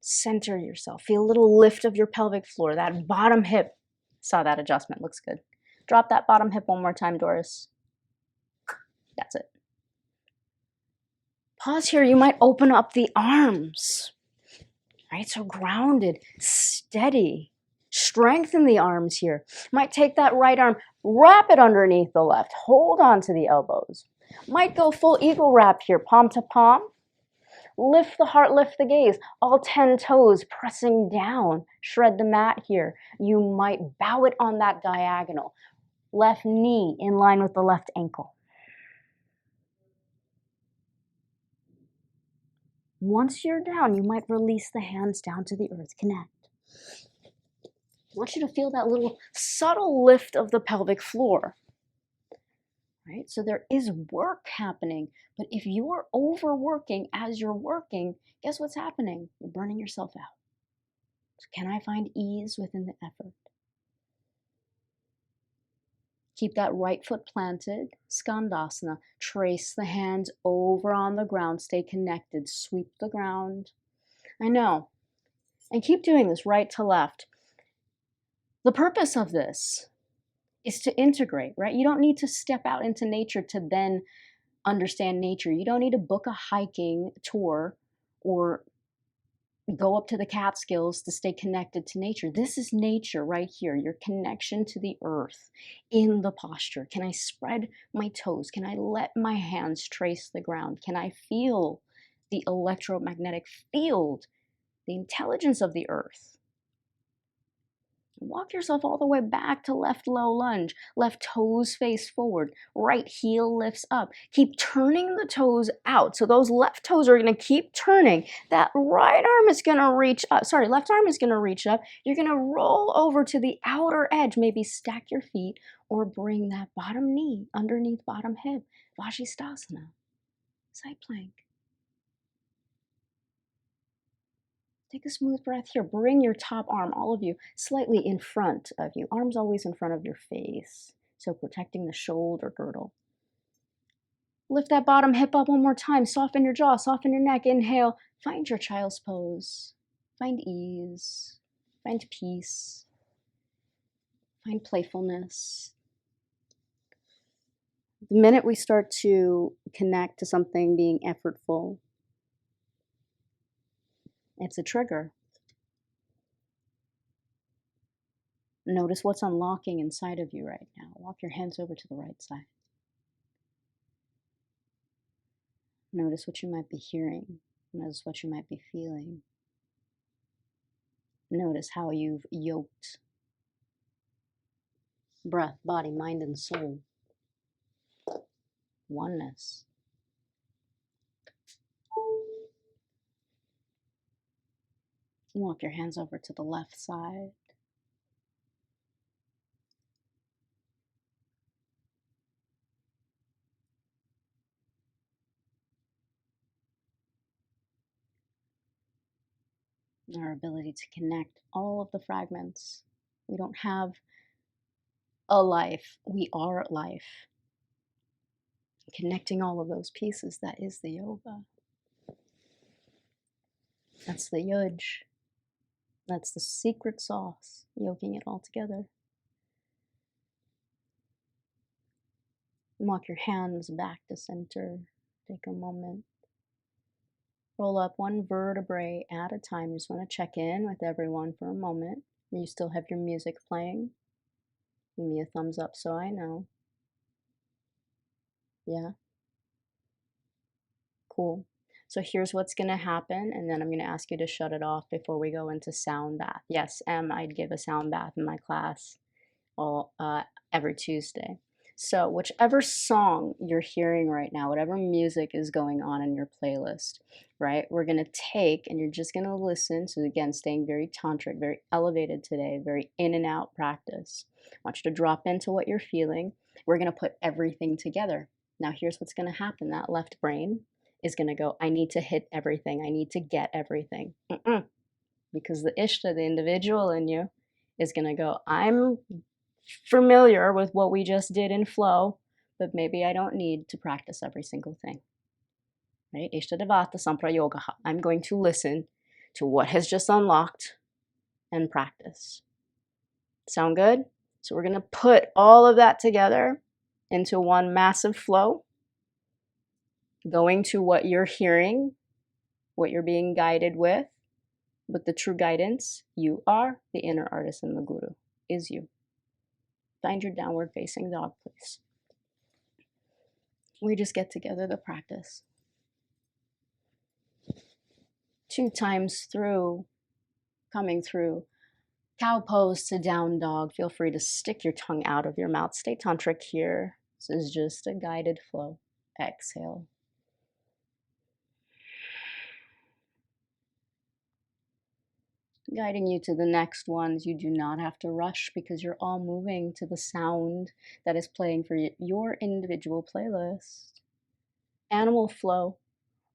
Speaker 1: center yourself. Feel a little lift of your pelvic floor, that bottom hip. Saw that adjustment, looks good. Drop that bottom hip one more time, Doris. That's it. Pause here, you might open up the arms, right? So grounded, steady. Strengthen the arms here. Might take that right arm, wrap it underneath the left. Hold on to the elbows. Might go full eagle wrap here, palm to palm. Lift the heart, lift the gaze. All 10 toes pressing down. Shred the mat here. You might bow it on that diagonal. Left knee in line with the left ankle. Once you're down, you might release the hands down to the earth. Connect. I want you to feel that little subtle lift of the pelvic floor. Right? So there is work happening, but if you're overworking as you're working, guess what's happening? You're burning yourself out. So can I find ease within the effort? Keep that right foot planted, Skandasana. Trace the hands over on the ground. Stay connected. Sweep the ground. I know. And keep doing this right to left. The purpose of this is to integrate, right? You don't need to step out into nature to then understand nature. You don't need to book a hiking tour or go up to the Catskills to stay connected to nature. This is nature right here, your connection to the earth in the posture. Can I spread my toes? Can I let my hands trace the ground? Can I feel the electromagnetic field, the intelligence of the earth? Walk yourself all the way back to left low lunge. Left toes face forward. Right heel lifts up. Keep turning the toes out. So those left toes are going to keep turning. That right arm is going to reach up. Sorry, left arm is going to reach up. You're going to roll over to the outer edge. Maybe stack your feet or bring that bottom knee underneath bottom hip. Vashisthasana. Side plank. Take a smooth breath here. Bring your top arm, all of you, slightly in front of you. Arms always in front of your face. So protecting the shoulder girdle. Lift that bottom hip up one more time. Soften your jaw, soften your neck. Inhale. Find your child's pose. Find ease. Find peace. Find playfulness. The minute we start to connect to something being effortful, it's a trigger. Notice what's unlocking inside of you right now. Walk your hands over to the right side. Notice what you might be hearing. Notice what you might be feeling. Notice how you've yoked breath, body, mind, and soul. Oneness. Walk your hands over to the left side. Our ability to connect all of the fragments. We don't have a life, we are life. Connecting all of those pieces, that is the yoga. That's the 𝗩𝗘𝗏𝗀𝘃. That's the secret sauce, yoking it all together. Walk your hands back to center. Take a moment. Roll up one vertebrae at a time. Just want to check in with everyone for a moment. You still have your music playing? Give me a thumbs up so I know. Yeah? Cool. So here's what's going to happen, and then I'm going to ask you to shut it off before we go into sound bath. Yes, I'd give a sound bath in my class every Tuesday. So whichever song you're hearing right now, whatever music is going on in your playlist, right, we're going to take, and you're just going to listen. So again, staying very tantric, very elevated today, very in and out practice. I want you to drop into what you're feeling. We're going to put everything together. Now here's what's going to happen. That left brain is going to go, I need to hit everything. I need to get everything. Because the Ishta, the individual in you, is going to go, I'm familiar with what we just did in flow, but maybe I don't need to practice every single thing. Right? Ishtadevata samprayogaha. I'm going to listen to what has just unlocked and practice. Sound good? So we're going to put all of that together into one massive flow, going to what you're hearing, what you're being guided with, but the true guidance, you are the inner artist, and the guru is you. Find your downward facing dog, please. We just get together the practice. 2 times through, coming through cow pose to down dog. Feel free to stick your tongue out of your mouth. Stay tantric here. This is just a guided flow. Exhale. Guiding you to the next ones. You do not have to rush because you're all moving to the sound that is playing for your individual playlist. Animal flow.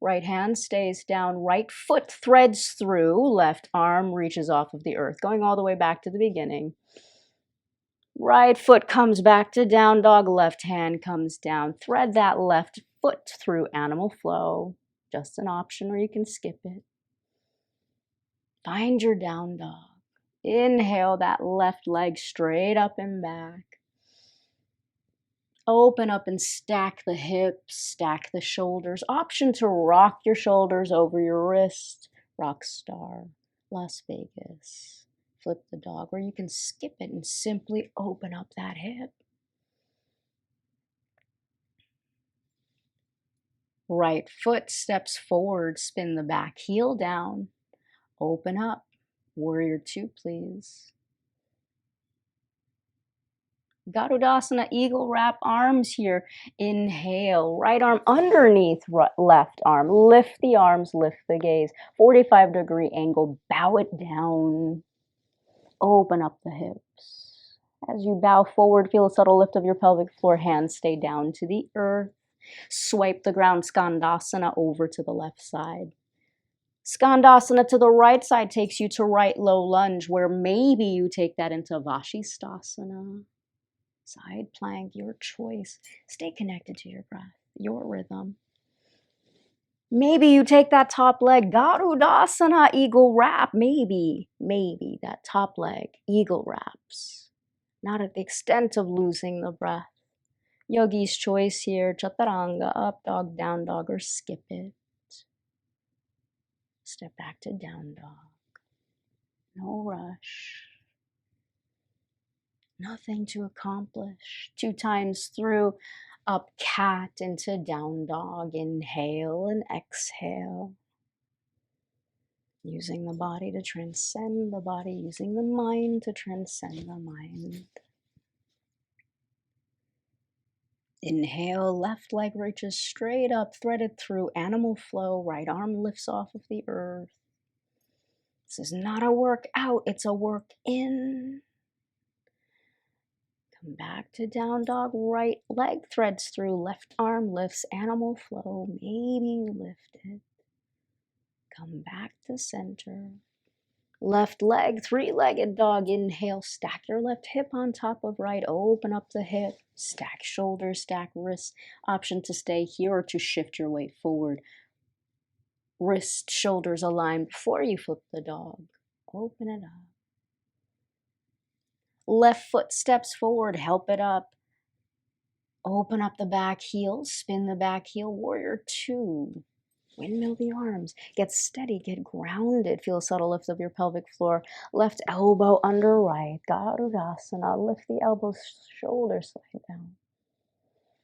Speaker 1: Right hand stays down, right foot threads through, left arm reaches off of the earth, going all the way back to the beginning. Right foot comes back to down dog, left hand comes down. Thread that left foot through animal flow. Just an option, or you can skip it. Find your down dog. Inhale that left leg straight up and back. Open up and stack the hips, stack the shoulders. Option to rock your shoulders over your wrist. Rock star, Las Vegas. Flip the dog, or you can skip it and simply open up that hip. Right foot steps forward, spin the back heel down. Open up. Warrior 2, please. Garudasana, eagle wrap arms here. Inhale, right arm underneath left arm. Lift the arms, lift the gaze. 45-degree angle, bow it down. Open up the hips. As you bow forward, feel a subtle lift of your pelvic floor. Hands stay down to the earth. Swipe the ground, Skandasana over to the left side. Skandasana to the right side takes you to right low lunge, where maybe you take that into Vashisthasana. Side plank, your choice. Stay connected to your breath, your rhythm. Maybe you take that top leg, Garudasana, eagle wrap. Maybe that top leg, eagle wraps. Not at the extent of losing the breath. Yogi's choice here, Chaturanga, up dog, down dog, or skip it. Step back to down dog. No rush. Nothing to accomplish. 2 times through, up cat into down dog. Inhale and exhale. Using the body to transcend the body, using the mind to transcend the mind. Inhale, left leg reaches straight up, threaded through animal flow. Right arm lifts off of the earth. This is not a work out, it's a work in. Come back to down dog, right leg threads through, left arm lifts, animal flow, maybe you lift it. Come back to center. Left leg, 3-legged dog, inhale, stack your left hip on top of right, open up the hip, stack shoulders, stack wrists. Option to stay here or to shift your weight forward. Wrist, shoulders aligned before you flip the dog. Open it up. Left foot steps forward, help it up. Open up the back heel, spin the back heel, warrior 2. Windmill the arms. Get steady, get grounded. Feel a subtle lift of your pelvic floor. Left elbow under right. Garudasana. Lift the elbows, shoulders slide down.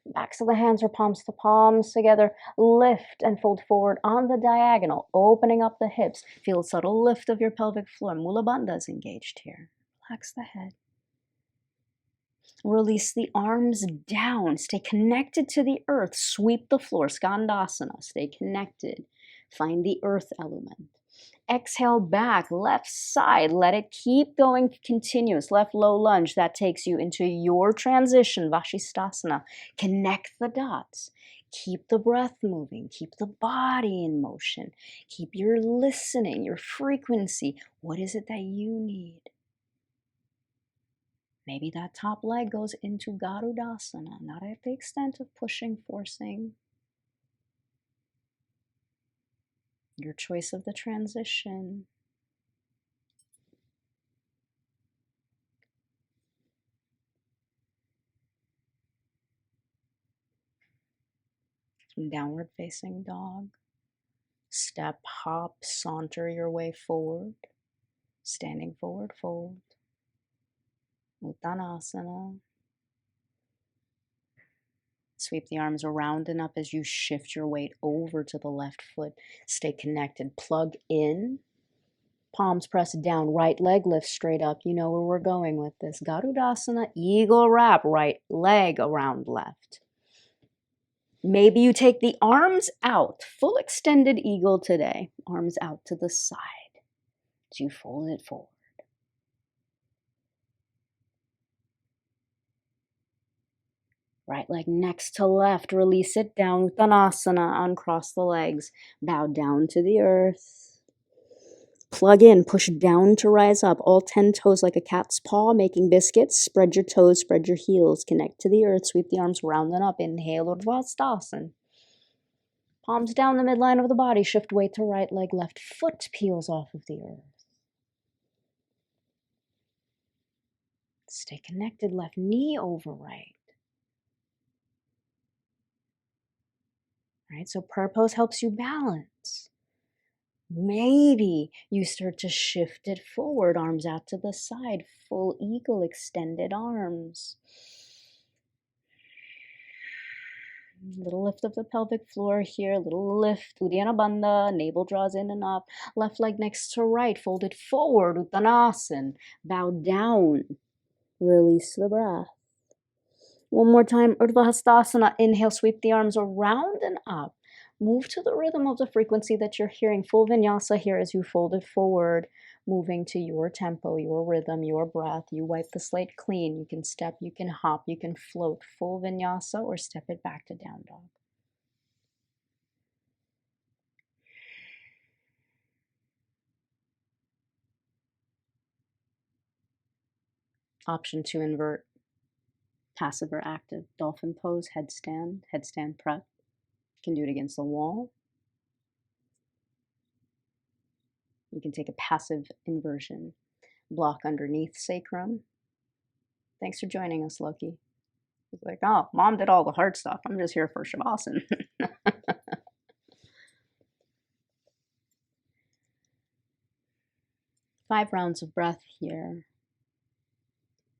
Speaker 1: Backs of the hands or palms to palms together. Lift and fold forward on the diagonal, opening up the hips. Feel a subtle lift of your pelvic floor. Mula Bandha is engaged here. Relax the head. Release the arms down. Stay connected to the earth. Sweep the floor. Skandasana. Stay connected. Find the earth element. Exhale back, left side. Let it keep going continuous. Left low lunge. That takes you into your transition, Vashisthasana. Connect the dots. Keep the breath moving. Keep the body in motion. Keep your listening, your frequency. What is it that you need? Maybe that top leg goes into 𝗩𝗃𝗡𝗠𝗢, not at the extent of pushing, forcing. Your choice of the transition. Downward facing dog. Step, hop, saunter your way forward. Standing forward fold. Uttanasana. Sweep the arms around and up as you shift your weight over to the left foot. Stay connected. Plug in. Palms press down. Right leg lifts straight up. You know where we're going with this. 𝗩𝗃𝗡𝗠𝗢, eagle wrap. Right leg around left. Maybe you take the arms out. Full extended eagle today. Arms out to the side. As you fold it forward. Right leg next to left, release it down, Uttanasana, uncross the legs, bow down to the earth. Plug in, push down to rise up, all 10 toes like a cat's paw, making biscuits. Spread your toes, spread your heels, connect to the earth, sweep the arms round and up, inhale, Urdhva Palms down the midline of the body, shift weight to right leg, left foot peels off of the earth. Stay connected, left knee over right. Right, so purpose helps you balance. Maybe you start to shift it forward, arms out to the side, full eagle, extended arms. Little lift of the pelvic floor here, little lift, Uddiyana Bandha, navel draws in and up. Left leg next to right, fold it forward, Uttanasana. Bow down, release the breath. One more time, Urdhva Hastasana. Inhale, sweep the arms around and up. Move to the rhythm of the frequency that you're hearing. Full vinyasa here as you fold it forward, moving to your tempo, your rhythm, your breath. You wipe the slate clean. You can step, you can hop, you can float. Full vinyasa or step it back to down dog. Option to invert. Passive or active. Dolphin pose, headstand prep. You can do it against the wall. You can take a passive inversion. Block underneath sacrum. Thanks for joining us, Loki. He's like, oh, mom did all the hard stuff. I'm just here for Savasana. 5 rounds of breath here.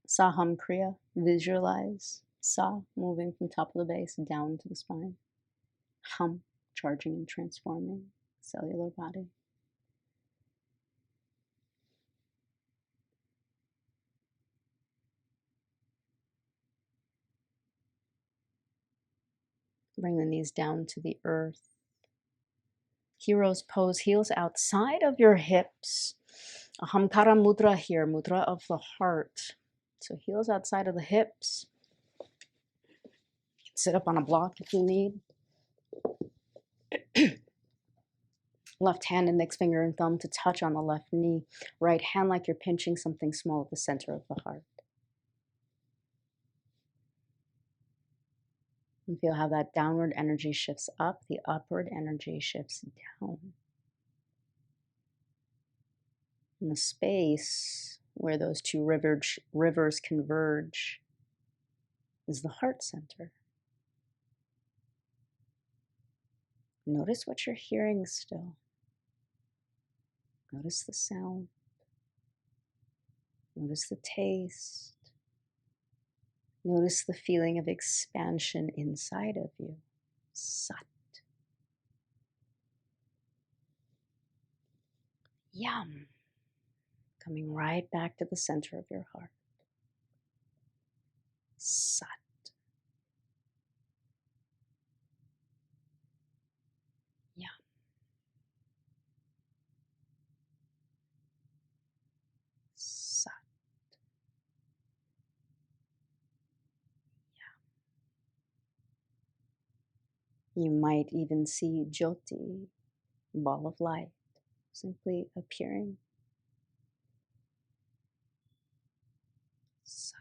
Speaker 1: Sa Kriya, visualize. Sa, moving from top of the base down to the spine. Hum, charging and transforming cellular body. Bring the knees down to the earth. Hero's pose, heels outside of your hips. Ahamkara Mudra here, mudra of the heart. So heels outside of the hips. Sit up on a block if you need. Left hand, index finger and thumb to touch on the left knee. Right hand like you're pinching something small at the center of the heart. And feel how that downward energy shifts up, the upward energy shifts down. In the space where those two rivers converge is the heart center. Notice what you're hearing still. Notice the sound. Notice the taste. Notice the feeling of expansion inside of you. Sat. Yum. Coming right back to the center of your heart. Sat. Yum. You might even see Jyoti, ball of light, simply appearing. Sat.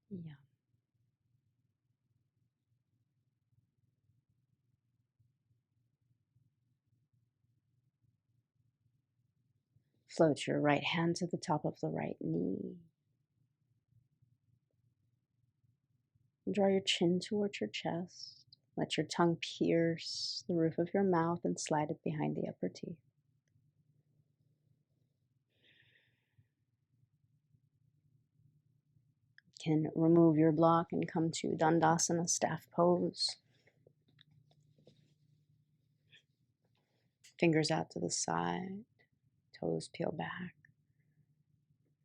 Speaker 1: Yeah. Float your right hand to the top of the right knee. Draw your chin towards your chest. Let your tongue pierce the roof of your mouth and slide it behind the upper teeth. You can remove your block and come to Dandasana, staff pose. Fingers out to the side, toes peel back.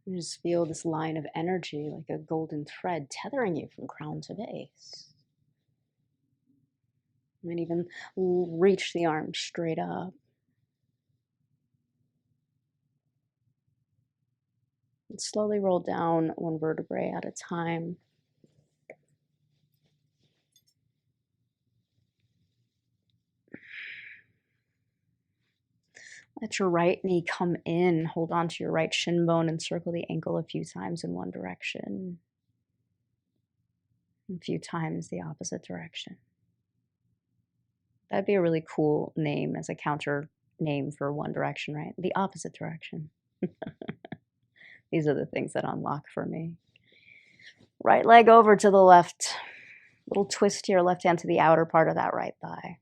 Speaker 1: And just feel this line of energy like a golden thread tethering you from crown to base. You might even reach the arms straight up. And slowly roll down one vertebrae at a time. Let your right knee come in. Hold on to your right shin bone and circle the ankle a few times in one direction. A few times the opposite direction. That'd be a really cool name as a counter name for one direction, right? The opposite direction. These are the things that unlock for me. Right leg over to the left. Little twist to your left hand to the outer part of that right thigh.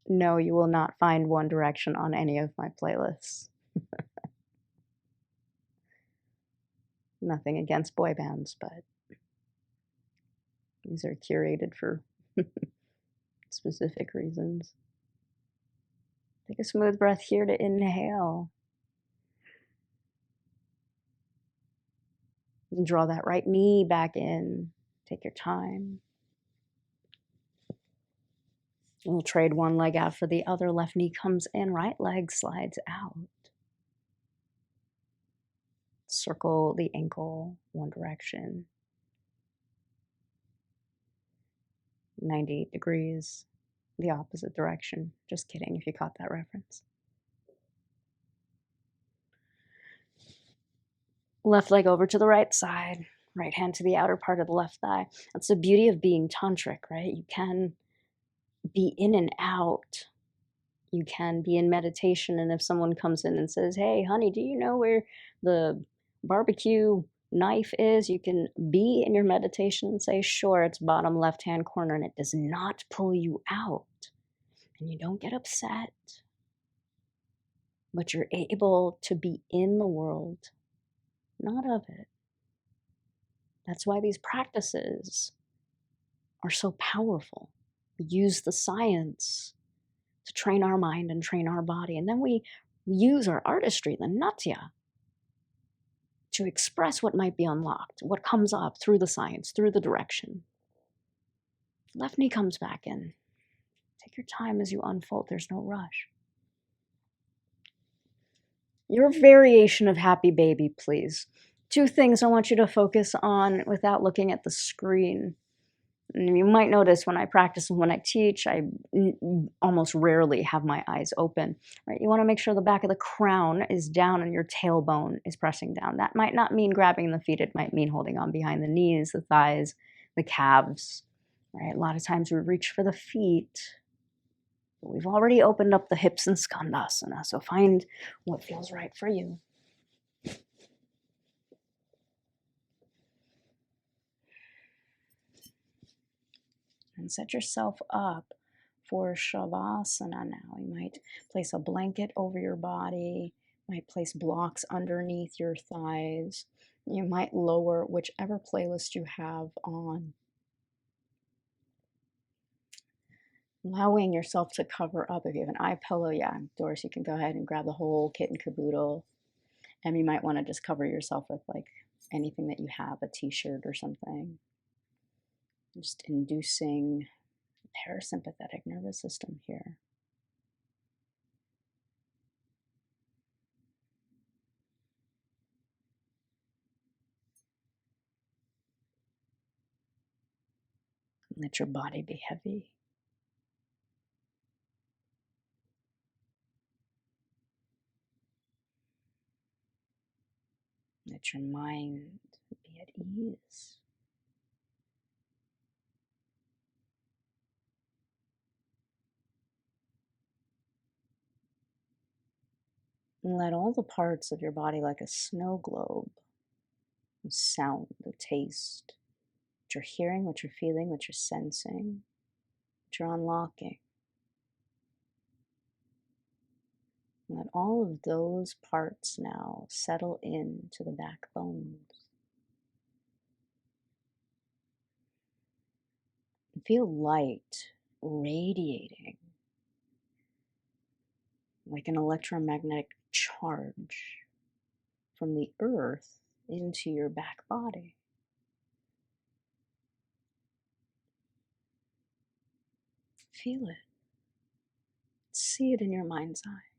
Speaker 1: No, you will not find one direction on any of my playlists. Nothing against boy bands, but these are curated for specific reasons. Take a smooth breath here to inhale. And draw that right knee back in. Take your time. We'll trade one leg out for the other. Left knee comes in, right leg slides out. Circle the ankle one direction. 90 degrees, the opposite direction. Just kidding if you caught that reference. Left leg over to the right side. Right hand to the outer part of the left thigh. That's the beauty of being tantric, right? You can be in and out. You can be in meditation, and if someone comes in and says, hey, honey, do you know where the barbecue knife is? You can be in your meditation and say, sure, it's bottom left-hand corner, and it does not pull you out. And you don't get upset, but you're able to be in the world, not of it. That's why these practices are so powerful. We use the science to train our mind and train our body. And then we use our artistry, the Natya, to express what might be unlocked, what comes up through the science, through the direction. Left knee comes back in. Take your time as you unfold. There's no rush. Your variation of happy baby, please. 2 things I want you to focus on without looking at the screen. And you might notice when I practice and when I teach, I almost rarely have my eyes open. Right? You want to make sure the back of the crown is down and your tailbone is pressing down. That might not mean grabbing the feet. It might mean holding on behind the knees, the thighs, the calves. Right? A lot of times we reach for the feet. But we've already opened up the hips in Skandasana, so find what feels right for you. And set yourself up for Savasana now. You might place a blanket over your body, might place blocks underneath your thighs. You might lower whichever playlist you have on. Allowing yourself to cover up. If you have an eye pillow, yeah, Doris, you can go ahead and grab the whole kit and caboodle. And you might want to just cover yourself with like anything that you have, a t-shirt or something. Just inducing the parasympathetic nervous system here. Let your body be heavy. Let your mind be at ease. And let all the parts of your body, like a snow globe, the sound, the taste, what you're hearing, what you're feeling, what you're sensing, what you're unlocking. Let all of those parts now settle into the backbones. And feel light radiating like an electromagnetic charge from the earth into your back body. Feel it. See it in your mind's eye.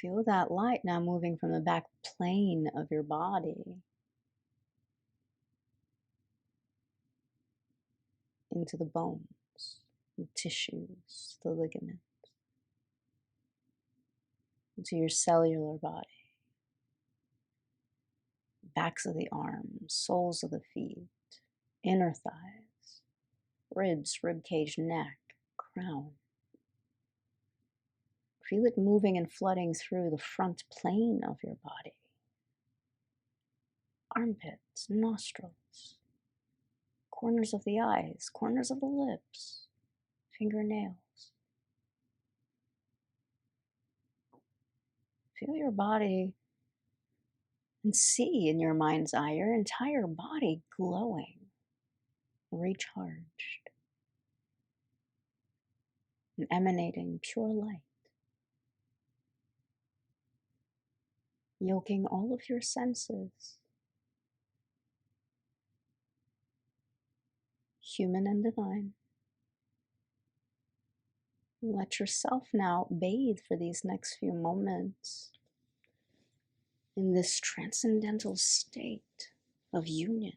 Speaker 1: Feel that light now moving from the back plane of your body into the bones, the tissues, the ligaments, into your cellular body, backs of the arms, soles of the feet, inner thighs, ribs, rib cage, neck, crown. Feel it moving and flooding through the front plane of your body, armpits, nostrils, corners of the eyes, corners of the lips, fingernails. Feel your body and see in your mind's eye your entire body glowing, recharged, and emanating pure light, yoking all of your senses, human and divine. Let yourself now bathe for these next few moments in this transcendental state of union.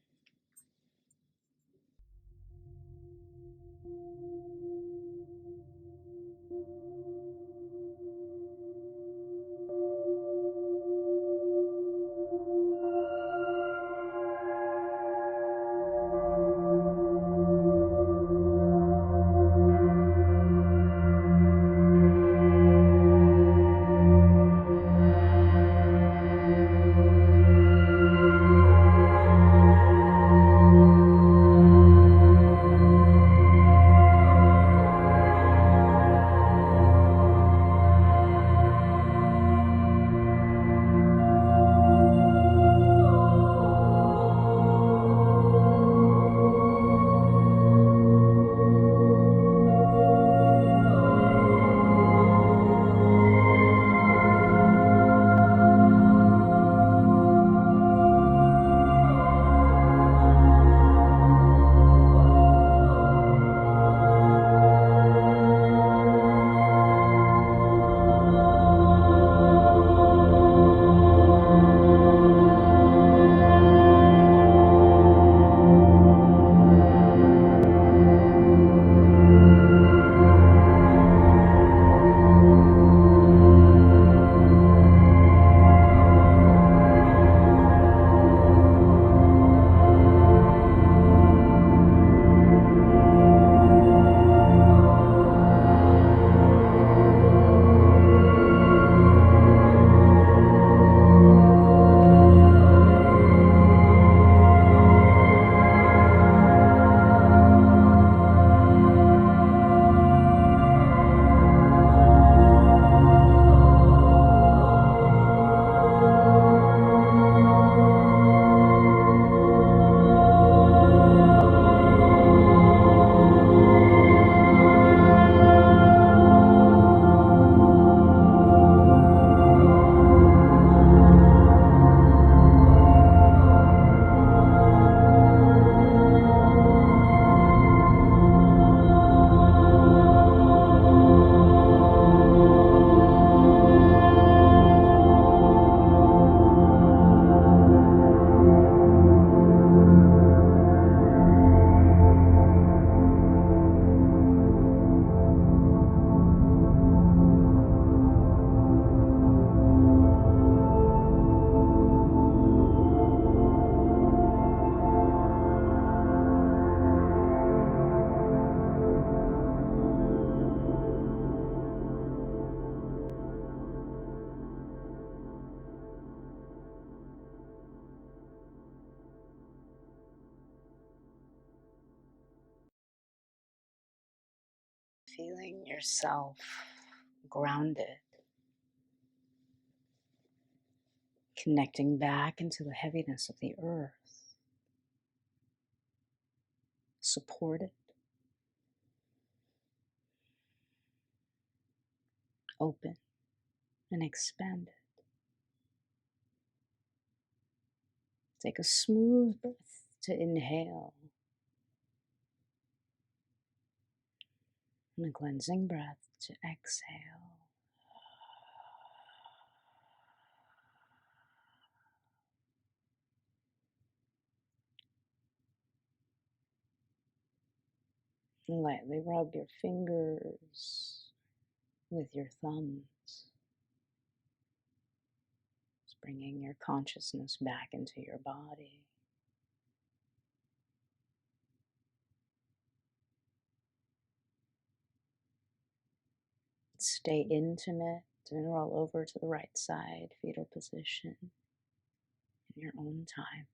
Speaker 1: Feeling yourself grounded, connecting back into the heaviness of the earth, supported, open, and expanded. Take a smooth breath to inhale and a cleansing breath to exhale. Lightly rub your fingers with your thumbs, just bringing your consciousness back into your body. Stay intimate and roll over to the right side, fetal position, in your own time,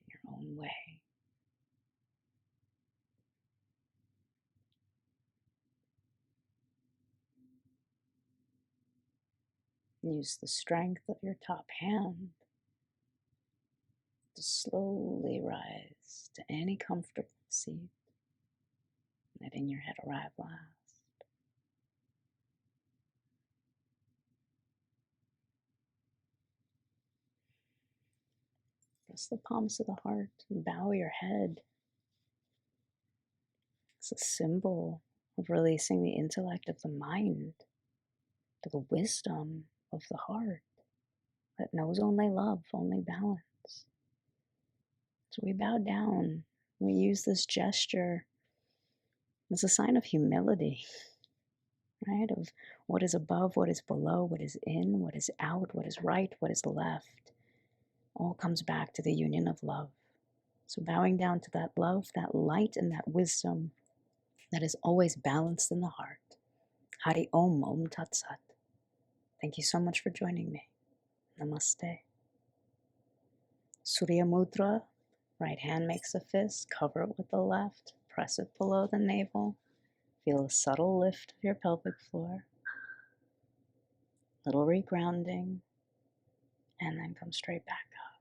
Speaker 1: in your own way. Use the strength of your top hand to slowly rise to any comfortable seat, letting your head arrive last. Press the palms of the heart and bow your head. It's a symbol of releasing the intellect of the mind to the wisdom of the heart that knows only love, only balance. So we bow down. We use this gesture as a sign of humility, right? Of what is above, what is below, what is in, what is out, what is right, what is left. All comes back to the union of love. So bowing down to that love, that light, and that wisdom that is always balanced in the heart. Hari Om Om Tat Sat. Thank you so much for joining me. Namaste. Surya Mudra. Right hand makes a fist. Cover it with the left. Press it below the navel. Feel a subtle lift of your pelvic floor. Little regrounding. And then come straight back up.